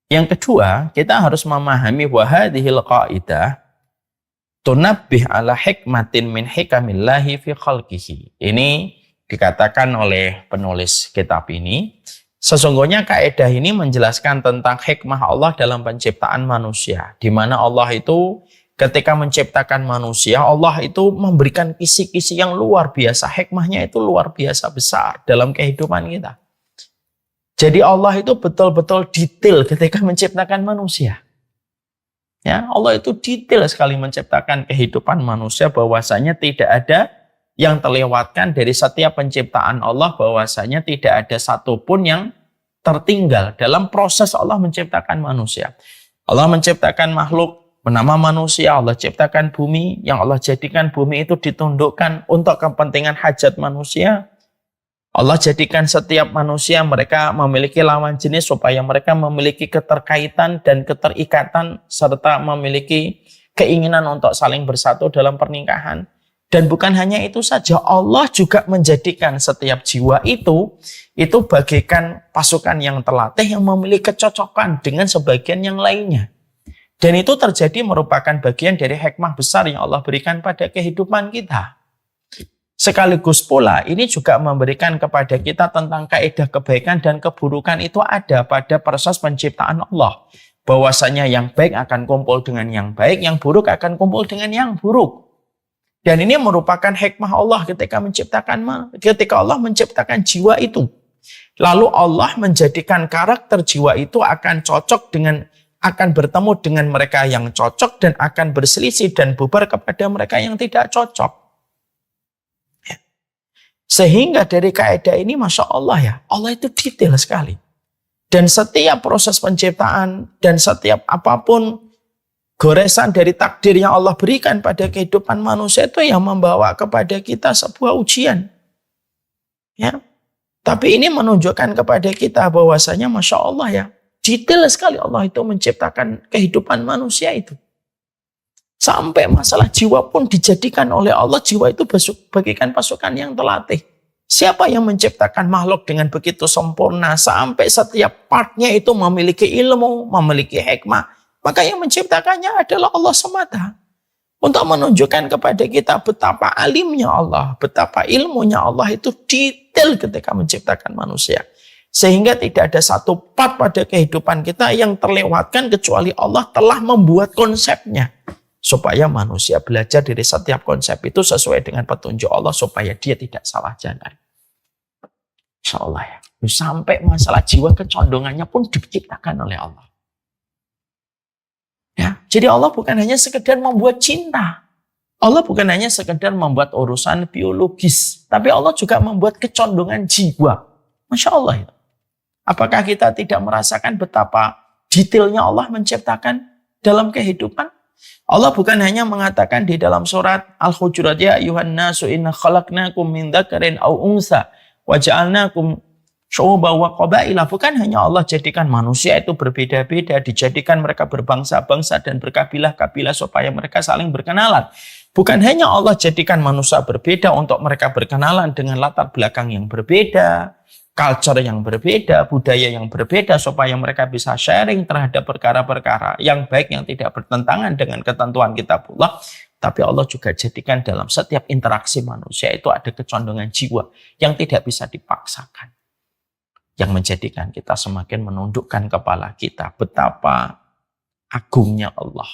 Yang kedua, kita harus memahami wa hadhil qaidah tunabbih ala hikmatin min hikamillahi fi khalqihi. Ini dikatakan oleh penulis kitab ini, sesungguhnya kaidah ini menjelaskan tentang hikmah Allah dalam penciptaan manusia, di mana Allah itu ketika menciptakan manusia, Allah itu memberikan kisi-kisi yang luar biasa, hikmahnya itu luar biasa besar dalam kehidupan kita. Jadi Allah itu betul-betul detail ketika menciptakan manusia. Ya, Allah itu detail sekali menciptakan kehidupan manusia, bahwasanya tidak ada yang terlewatkan dari setiap penciptaan Allah, bahwasanya tidak ada satupun yang tertinggal dalam proses Allah menciptakan manusia. Allah menciptakan makhluk bernama manusia, Allah ciptakan bumi, yang Allah jadikan bumi itu ditundukkan untuk kepentingan hajat manusia. Allah jadikan setiap manusia mereka memiliki lawan jenis supaya mereka memiliki keterkaitan dan keterikatan serta memiliki keinginan untuk saling bersatu dalam pernikahan. Dan bukan hanya itu saja, Allah juga menjadikan setiap jiwa itu bagaikan pasukan yang terlatih yang memiliki kecocokan dengan sebagian yang lainnya. Dan itu terjadi merupakan bagian dari hikmah besar yang Allah berikan pada kehidupan kita. Sekaligus pula ini juga memberikan kepada kita tentang kaidah kebaikan dan keburukan itu ada pada proses penciptaan Allah. Bahwasanya yang baik akan kumpul dengan yang baik, yang buruk akan kumpul dengan yang buruk. Dan ini merupakan hikmah Allah ketika Allah menciptakan jiwa itu. Lalu Allah menjadikan karakter jiwa itu akan bertemu dengan mereka yang cocok dan akan berselisih dan bubar kepada mereka yang tidak cocok. Sehingga dari kaidah ini Masya Allah ya, Allah itu detail sekali. Dan setiap proses penciptaan dan setiap apapun goresan dari takdir yang Allah berikan pada kehidupan manusia itu yang membawa kepada kita sebuah ujian. Ya. Tapi ini menunjukkan kepada kita bahwasanya Masya Allah ya, detail sekali Allah itu menciptakan kehidupan manusia itu. Sampai masalah jiwa pun dijadikan oleh Allah, jiwa itu bagikan pasukan yang terlatih. Siapa yang menciptakan makhluk dengan begitu sempurna sampai setiap partnya itu memiliki ilmu, memiliki hikmah. Maka yang menciptakannya adalah Allah semata. Untuk menunjukkan kepada kita betapa alimnya Allah, betapa ilmunya Allah itu detail ketika menciptakan manusia. Sehingga tidak ada satu part pada kehidupan kita yang terlewatkan kecuali Allah telah membuat konsepnya. Supaya manusia belajar dari setiap konsep itu sesuai dengan petunjuk Allah supaya dia tidak salah jalan. Insya Allah ya. Sampai masalah jiwa kecondongannya pun diciptakan oleh Allah. Ya, jadi Allah bukan hanya sekedar membuat cinta. Allah bukan hanya sekedar membuat urusan biologis. Tapi Allah juga membuat kecondongan jiwa. Masya Allah ya. Apakah kita tidak merasakan betapa detailnya Allah menciptakan dalam kehidupan? Allah bukan hanya mengatakan di dalam surat Al-Hujurat, ya ayuhan nasu inna khalaqnakum min dzakarin aw unsa wa ja'alnakum syu'uban wa qabaila. Bukan hanya Allah jadikan manusia itu berbeda-beda, dijadikan mereka berbangsa-bangsa dan berkabilah-kabilah supaya mereka saling berkenalan. Bukan hanya Allah jadikan manusia berbeda untuk mereka berkenalan dengan latar belakang yang berbeda, culture yang berbeda, budaya yang berbeda, supaya mereka bisa sharing terhadap perkara-perkara yang baik yang tidak bertentangan dengan ketentuan kitabullah. Tapi Allah juga jadikan dalam setiap interaksi manusia itu ada kecondongan jiwa yang tidak bisa dipaksakan. Yang menjadikan kita semakin menundukkan kepala kita betapa agungnya Allah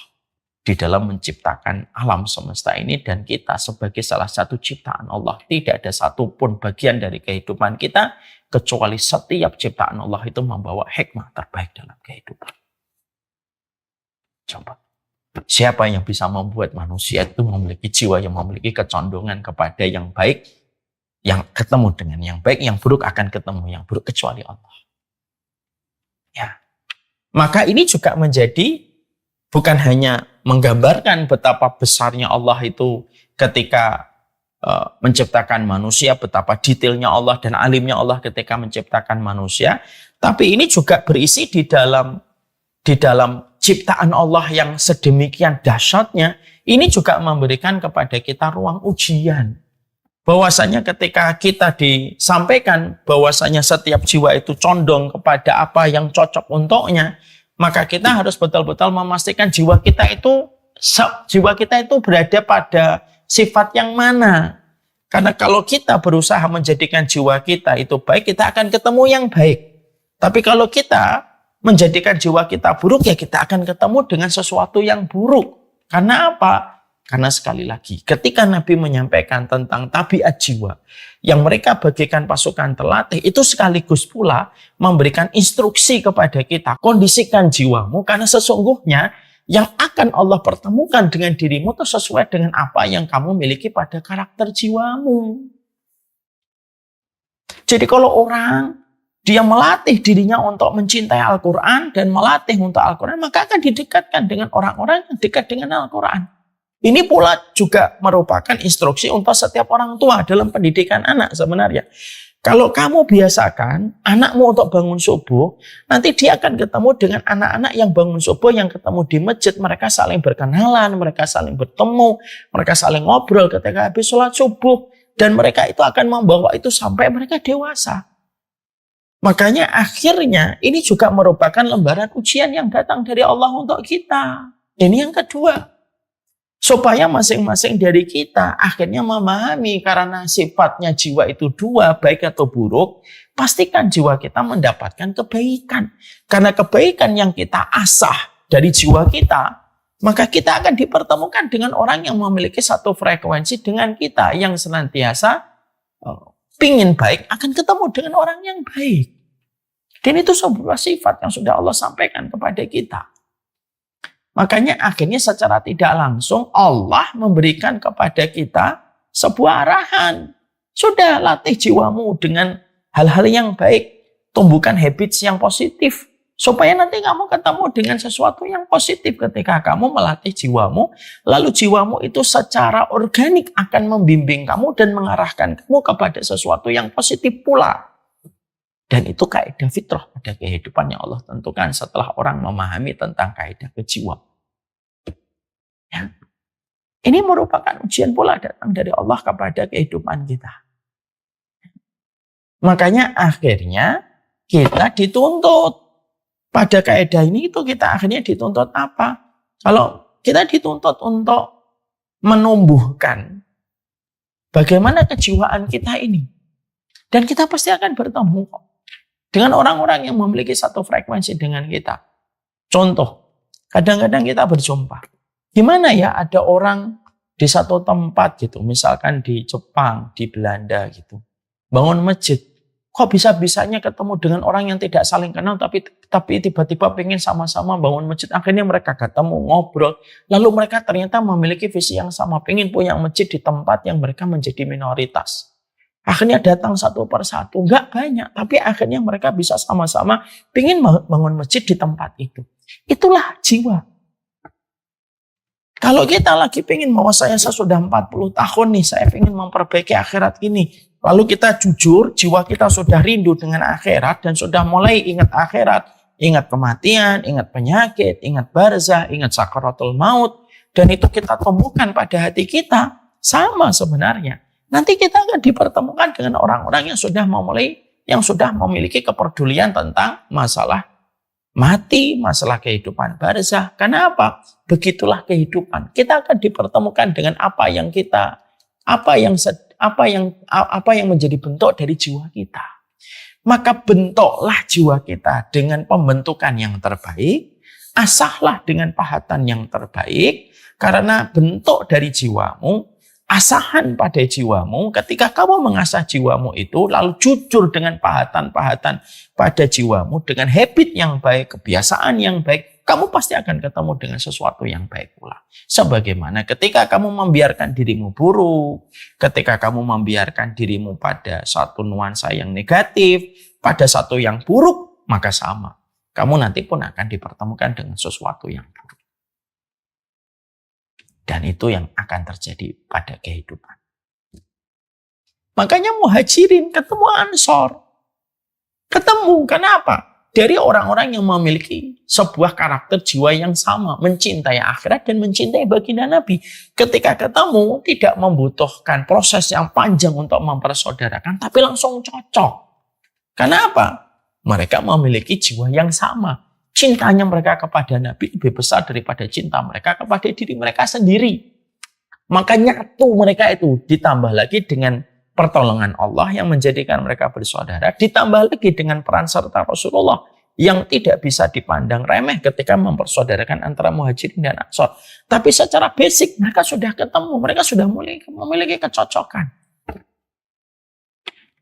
di dalam menciptakan alam semesta ini, dan kita sebagai salah satu ciptaan Allah. Tidak ada satupun bagian dari kehidupan kita kecuali setiap ciptaan Allah itu membawa hikmah terbaik dalam kehidupan. Coba, siapa yang bisa membuat manusia itu memiliki jiwa yang memiliki kecondongan kepada yang baik, yang ketemu dengan yang baik, yang buruk akan ketemu yang buruk, kecuali Allah. Ya. Maka ini juga menjadi bukan hanya menggambarkan betapa besarnya Allah itu ketika menciptakan manusia, betapa detailnya Allah dan alimnya Allah ketika menciptakan manusia, tapi ini juga berisi di dalam ciptaan Allah yang sedemikian dahsyatnya. Ini juga memberikan kepada kita ruang ujian. Bahwasanya ketika kita disampaikan bahwasanya setiap jiwa itu condong kepada apa yang cocok untuknya, maka kita harus betul-betul memastikan jiwa kita itu berada pada sifat yang mana. Karena kalau kita berusaha menjadikan jiwa kita itu baik, kita akan ketemu yang baik. Tapi kalau kita menjadikan jiwa kita buruk, ya kita akan ketemu dengan sesuatu yang buruk. Karena apa? Karena sekali lagi, ketika Nabi menyampaikan tentang tabiat jiwa yang mereka bagikan pasukan terlatih, itu sekaligus pula memberikan instruksi kepada kita, kondisikan jiwamu, karena sesungguhnya yang akan Allah pertemukan dengan dirimu itu sesuai dengan apa yang kamu miliki pada karakter jiwamu. Jadi kalau orang dia melatih dirinya untuk mencintai Al-Quran dan melatih untuk Al-Quran, maka akan didekatkan dengan orang-orang yang dekat dengan Al-Quran. Ini pula juga merupakan instruksi untuk setiap orang tua dalam pendidikan anak sebenarnya. Kalau kamu biasakan anakmu untuk bangun subuh, nanti dia akan ketemu dengan anak-anak yang bangun subuh, yang ketemu di masjid. Mereka saling berkenalan, mereka saling bertemu, mereka saling ngobrol ketika habis sholat subuh. Dan mereka itu akan membawa itu sampai mereka dewasa. Makanya akhirnya ini juga merupakan lembaran ujian yang datang dari Allah untuk kita. Ini yang kedua. Supaya masing-masing dari kita akhirnya memahami, karena sifatnya jiwa itu dua, baik atau buruk, pastikan jiwa kita mendapatkan kebaikan. Karena kebaikan yang kita asah dari jiwa kita, maka kita akan dipertemukan dengan orang yang memiliki satu frekuensi dengan kita, yang senantiasa pingin baik, akan ketemu dengan orang yang baik. Dan itu sebuah sifat yang sudah Allah sampaikan kepada kita. Makanya akhirnya secara tidak langsung Allah memberikan kepada kita sebuah arahan. Sudah latih jiwamu dengan hal-hal yang baik. tumbuhkan habits yang positif. Supaya nanti kamu ketemu dengan sesuatu yang positif ketika kamu melatih jiwamu. Lalu jiwamu itu secara organik akan membimbing kamu dan mengarahkan kamu kepada sesuatu yang positif pula. Dan itu kaidah fitrah pada kehidupan yang Allah tentukan setelah orang memahami tentang kaidah kejiwaan. Ya. Ini merupakan ujian pula datang dari Allah kepada kehidupan kita. Makanya akhirnya kita dituntut. Pada kaidah ini itu kita akhirnya dituntut apa? Kalau kita dituntut untuk menumbuhkan bagaimana kejiwaan kita ini. Dan kita pasti akan bertemu dengan orang-orang yang memiliki satu frekuensi dengan kita. Contoh, kadang-kadang kita berjumpa. Gimana ya ada orang di satu tempat gitu, misalkan di Jepang, di Belanda gitu, bangun masjid. Kok bisa-bisanya ketemu dengan orang yang tidak saling kenal tapi tiba-tiba pengen sama-sama bangun masjid. Akhirnya mereka ketemu, ngobrol. Lalu mereka ternyata memiliki visi yang sama. Pengen punya masjid di tempat yang mereka menjadi minoritas. Akhirnya datang satu persatu. Enggak banyak. Tapi akhirnya mereka bisa sama-sama pengen bangun masjid di tempat itu. Itulah jiwa. Kalau kita lagi pengen bahwa saya sudah 40 tahun nih. Saya pengen memperbaiki akhirat ini. Lalu kita jujur, jiwa kita sudah rindu dengan akhirat dan sudah mulai ingat akhirat, ingat kematian, ingat penyakit, ingat barzah, ingat sakaratul maut. Dan itu kita temukan pada hati kita, sama sebenarnya. Nanti kita akan dipertemukan dengan orang-orang yang sudah memiliki kepedulian tentang masalah mati, masalah kehidupan barzah. Kenapa? Begitulah kehidupan. Kita akan dipertemukan dengan apa yang menjadi bentuk dari jiwa kita. Maka bentuklah jiwa kita dengan pembentukan yang terbaik, asahlah dengan pahatan yang terbaik, karena bentuk dari jiwamu, asahan pada jiwamu, ketika kamu mengasah jiwamu itu, lalu jujur dengan pahatan-pahatan pada jiwamu, dengan habit yang baik, kebiasaan yang baik, kamu pasti akan ketemu dengan sesuatu yang baik pula. Sebagaimana ketika kamu membiarkan dirimu buruk, ketika kamu membiarkan dirimu pada satu nuansa yang negatif, pada satu yang buruk, maka sama. Kamu nanti pun akan dipertemukan dengan sesuatu yang buruk. Dan itu yang akan terjadi pada kehidupan. Makanya muhajirin ketemu Ansor. Ketemu, kenapa? Dari orang-orang yang memiliki sebuah karakter jiwa yang sama. Mencintai akhirat dan mencintai baginda Nabi. Ketika ketemu, tidak membutuhkan proses yang panjang untuk mempersaudarakan. Tapi langsung cocok. Kenapa? Mereka memiliki jiwa yang sama. Cintanya mereka kepada Nabi lebih besar daripada cinta mereka kepada diri mereka sendiri. Maka nyatu mereka itu ditambah lagi dengan pertolongan Allah yang menjadikan mereka bersaudara, ditambah lagi dengan peran serta Rasulullah yang tidak bisa dipandang remeh ketika mempersaudarakan antara muhajirin dan ansor. Tapi secara basic mereka sudah ketemu, mereka sudah memiliki kecocokan.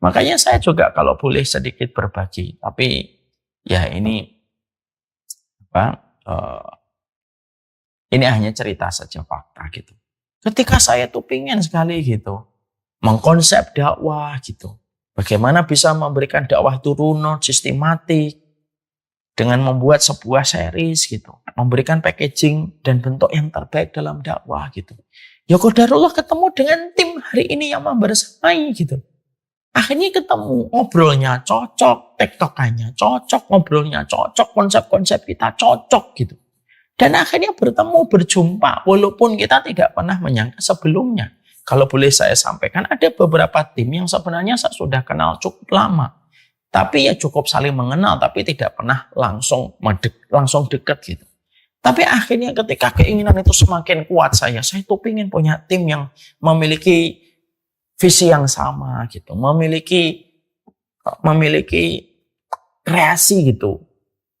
Makanya saya juga kalau boleh sedikit berbagi, tapi ya ini ini hanya cerita saja, fakta gitu. Ketika saya tuh pingin sekali gitu mengkonsep dakwah gitu. Bagaimana bisa memberikan dakwah itu runut, sistematik, dengan membuat sebuah series gitu. Memberikan packaging dan bentuk yang terbaik dalam dakwah gitu. Ya qadarullah ketemu dengan tim hari ini yang membersamai gitu. Akhirnya ketemu, ngobrolnya cocok, tektokannya cocok, ngobrolnya cocok, konsep-konsep kita cocok gitu. Dan akhirnya bertemu, berjumpa, walaupun kita tidak pernah menyangka sebelumnya. Kalau boleh saya sampaikan, ada beberapa tim yang sebenarnya saya sudah kenal cukup lama. Tapi ya cukup saling mengenal, tapi tidak pernah langsung dekat gitu. Tapi akhirnya ketika keinginan itu semakin kuat saya tuh ingin punya tim yang memiliki visi yang sama gitu, memiliki kreasi gitu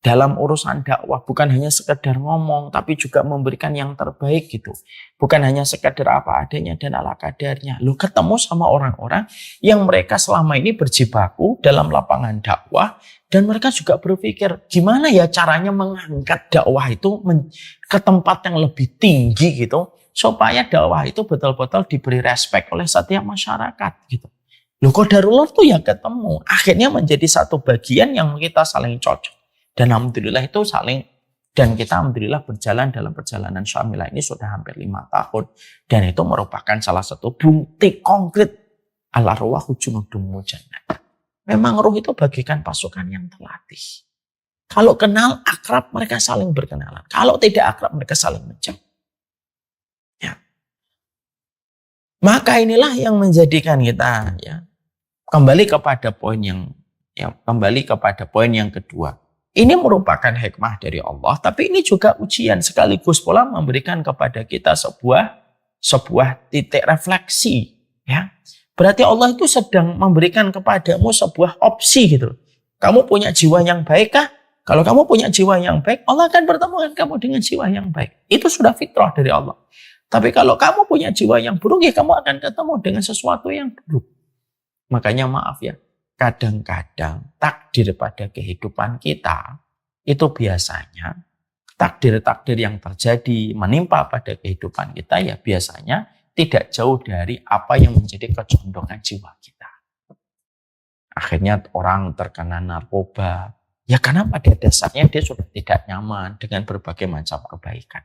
dalam urusan dakwah, bukan hanya sekedar ngomong tapi juga memberikan yang terbaik gitu, bukan hanya sekedar apa adanya dan ala kadarnya. Lu ketemu sama orang-orang yang mereka selama ini berjibaku dalam lapangan dakwah dan mereka juga berpikir gimana ya caranya mengangkat dakwah itu ke tempat yang lebih tinggi gitu, supaya dakwah itu betul-betul diberi respek oleh setiap masyarakat gitu. Loh qadarullah tuh ya ketemu. Akhirnya menjadi satu bagian yang kita saling cocok. Dan alhamdulillah itu dan kita alhamdulillah berjalan dalam perjalanan syamilah ini sudah hampir 5 tahun. Dan itu merupakan salah satu bukti konkret al-arwahu junudun mujannah. Memang ruh itu bagikan pasukan yang terlatih. Kalau kenal akrab mereka saling berkenalan. Kalau tidak akrab mereka saling menjauh. Ya. Maka inilah yang menjadikan kita kembali kepada poin yang kedua. Ini merupakan hikmah dari Allah, tapi ini juga ujian sekaligus pula memberikan kepada kita sebuah titik refleksi, ya. Berarti Allah itu sedang memberikan kepadamu sebuah opsi gitu. Kamu punya jiwa yang baik kah? Kalau kamu punya jiwa yang baik, Allah akan pertemukan kamu dengan jiwa yang baik. Itu sudah fitrah dari Allah. Tapi kalau kamu punya jiwa yang buruk, ya kamu akan ketemu dengan sesuatu yang buruk. Makanya maaf ya, kadang-kadang takdir pada kehidupan kita itu biasanya takdir-takdir yang terjadi menimpa pada kehidupan kita ya biasanya tidak jauh dari apa yang menjadi kecondongan jiwa kita. Akhirnya orang terkena narkoba, ya karena pada dasarnya dia sudah tidak nyaman dengan berbagai macam kebaikan.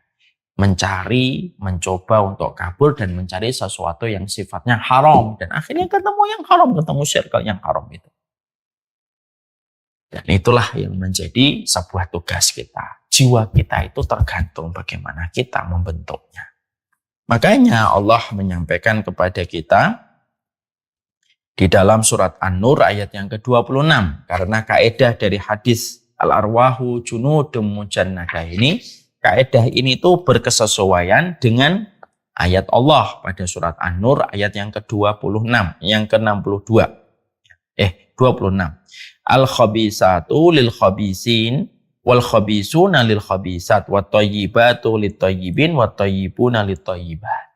Mencoba untuk kabur dan mencari sesuatu yang sifatnya haram. Dan akhirnya ketemu yang haram, ketemu circle yang haram itu. Dan itulah yang menjadi sebuah tugas kita. Jiwa kita itu tergantung bagaimana kita membentuknya. Makanya Allah menyampaikan kepada kita di dalam surat An-Nur ayat yang ke-26. Karena kaedah dari hadis al-arwahu junudun mujannadah ini, kaedah ini tuh berkesesuaian dengan ayat Allah pada surat An-Nur ayat yang ke-26, yang ke-62. 26. Al-khabisatu lil khabisin wal khabisuna lil khabisat wat thayyibatu lit thayyibin wat thayyibuna lit thayyibat.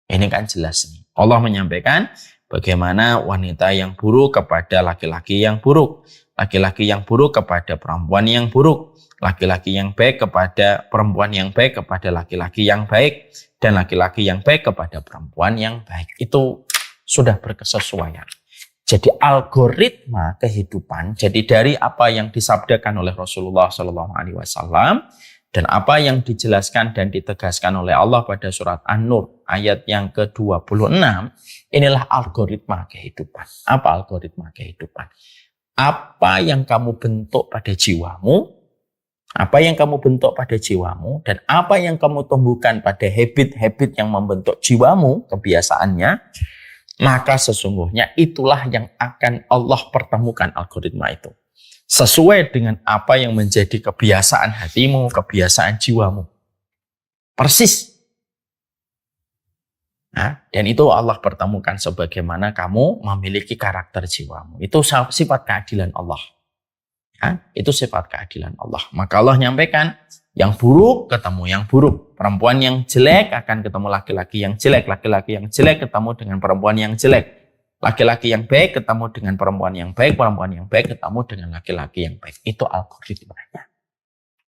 Ini kan jelas nih. Allah menyampaikan bagaimana wanita yang buruk kepada laki-laki yang buruk, laki-laki yang buruk kepada perempuan yang buruk, laki-laki yang baik kepada perempuan yang baik kepada laki-laki yang baik, dan laki-laki yang baik kepada perempuan yang baik. Itu sudah berkesesuaian. Jadi algoritma kehidupan, jadi dari apa yang disabdakan oleh Rasulullah SAW dan apa yang dijelaskan dan ditegaskan oleh Allah pada surat An-Nur ayat yang ke-26, inilah algoritma kehidupan. Apa algoritma kehidupan? Apa yang kamu bentuk pada jiwamu, dan apa yang kamu tumbuhkan pada habit-habit yang membentuk jiwamu, kebiasaannya, maka sesungguhnya itulah yang akan Allah pertemukan algoritma itu. Sesuai dengan apa yang menjadi kebiasaan hatimu, kebiasaan jiwamu. Persis. Nah, dan itu Allah pertemukan sebagaimana kamu memiliki karakter jiwamu. Itu sifat keadilan Allah. Itu sifat keadilan Allah. Maka Allah nyampaikan, yang buruk ketemu yang buruk. Perempuan yang jelek akan ketemu laki-laki yang jelek. Laki-laki yang jelek ketemu dengan perempuan yang jelek. Laki-laki yang baik ketemu dengan perempuan yang baik. Perempuan yang baik ketemu dengan laki-laki yang baik. Itu algoritmanya.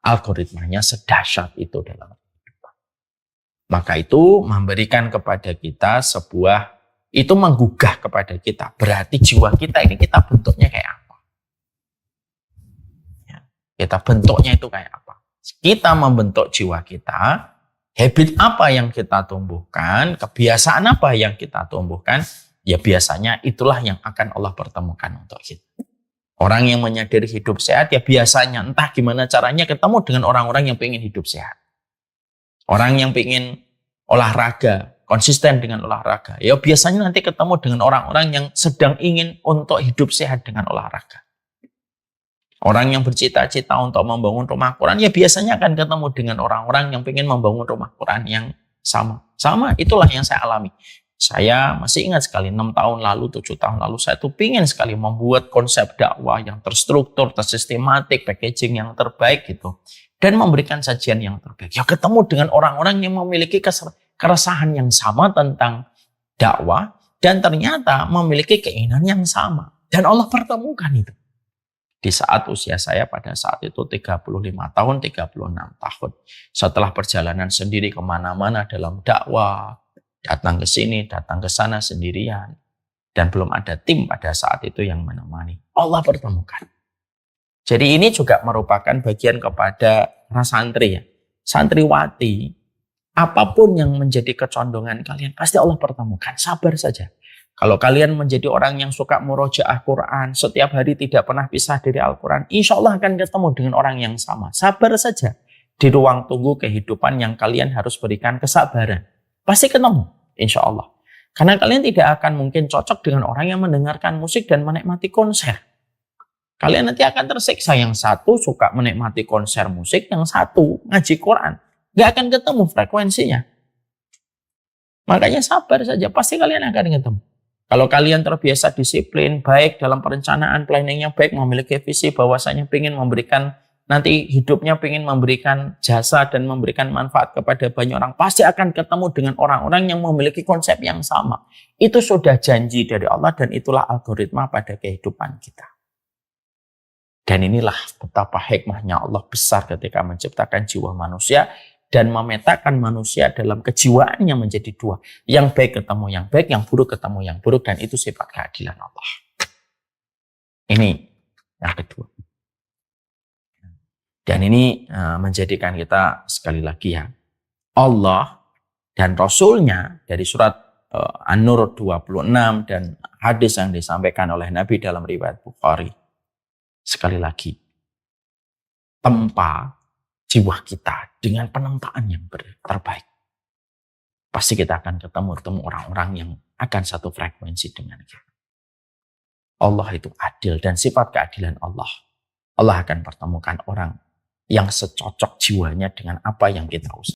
Algoritmanya sedahsyat itu dalam kehidupan. Maka itu memberikan kepada kita itu menggugah kepada kita. Berarti jiwa kita ini kita bentuknya kayak apa? Kita bentuknya itu kayak apa? Kita membentuk jiwa kita, habit apa yang kita tumbuhkan, kebiasaan apa yang kita tumbuhkan, ya biasanya itulah yang akan Allah pertemukan untuk kita. Orang yang menyadari hidup sehat, ya biasanya entah gimana caranya ketemu dengan orang-orang yang pengen hidup sehat. Orang yang pengen olahraga, konsisten dengan olahraga, ya biasanya nanti ketemu dengan orang-orang yang sedang ingin untuk hidup sehat dengan olahraga. Orang yang bercita-cita untuk membangun rumah Quran, ya biasanya akan ketemu dengan orang-orang yang ingin membangun rumah Quran yang sama. Sama, itulah yang saya alami. Saya masih ingat sekali 6 tahun lalu, 7 tahun lalu, saya tuh ingin sekali membuat konsep dakwah yang terstruktur, tersistematik, packaging yang terbaik gitu. Dan memberikan sajian yang terbaik. Ya ketemu dengan orang-orang yang memiliki keresahan yang sama tentang dakwah, dan ternyata memiliki keinginan yang sama. Dan Allah pertemukan itu. Di saat usia saya pada saat itu 35 tahun, 36 tahun. Setelah perjalanan sendiri kemana-mana dalam dakwah, datang ke sini, datang ke sana sendirian. Dan belum ada tim pada saat itu yang menemani. Allah pertemukan. Jadi ini juga merupakan bagian kepada para santri ya. Santriwati, apapun yang menjadi kecondongan kalian, pasti Allah pertemukan. Sabar saja. Kalau kalian menjadi orang yang suka murojaah Quran, setiap hari tidak pernah pisah dari Al-Quran, insya Allah akan ketemu dengan orang yang sama. Sabar saja. Di ruang tunggu kehidupan yang kalian harus berikan kesabaran. Pasti ketemu, insya Allah. Karena kalian tidak akan mungkin cocok dengan orang yang mendengarkan musik dan menikmati konser. Kalian nanti akan tersiksa. Yang satu suka menikmati konser musik, yang satu ngaji Quran. Gak akan ketemu frekuensinya. Makanya sabar saja, pasti kalian akan ketemu. Kalau kalian terbiasa disiplin, baik dalam perencanaan, planningnya baik, memiliki visi bahwasanya ingin memberikan, nanti hidupnya ingin memberikan jasa dan memberikan manfaat kepada banyak orang, pasti akan ketemu dengan orang-orang yang memiliki konsep yang sama. Itu sudah janji dari Allah dan itulah algoritma pada kehidupan kita. Dan inilah betapa hikmahnya Allah besar ketika menciptakan jiwa manusia dan memetakan manusia dalam kejiwaannya menjadi dua. Yang baik ketemu yang baik, yang buruk ketemu yang buruk, dan itu sifat keadilan Allah. Ini yang kedua. Dan ini menjadikan kita sekali lagi ya, Allah dan Rasulnya dari surat An-Nur 26 dan hadis yang disampaikan oleh Nabi dalam riwayat Bukhari. Sekali lagi, tempa jiwa kita dengan penempaan yang terbaik. Pasti kita akan ketemu orang-orang yang akan satu frekuensi dengan kita. Allah itu adil dan sifat keadilan Allah. Allah akan pertemukan orang yang secocok jiwanya dengan apa yang kita usahakan.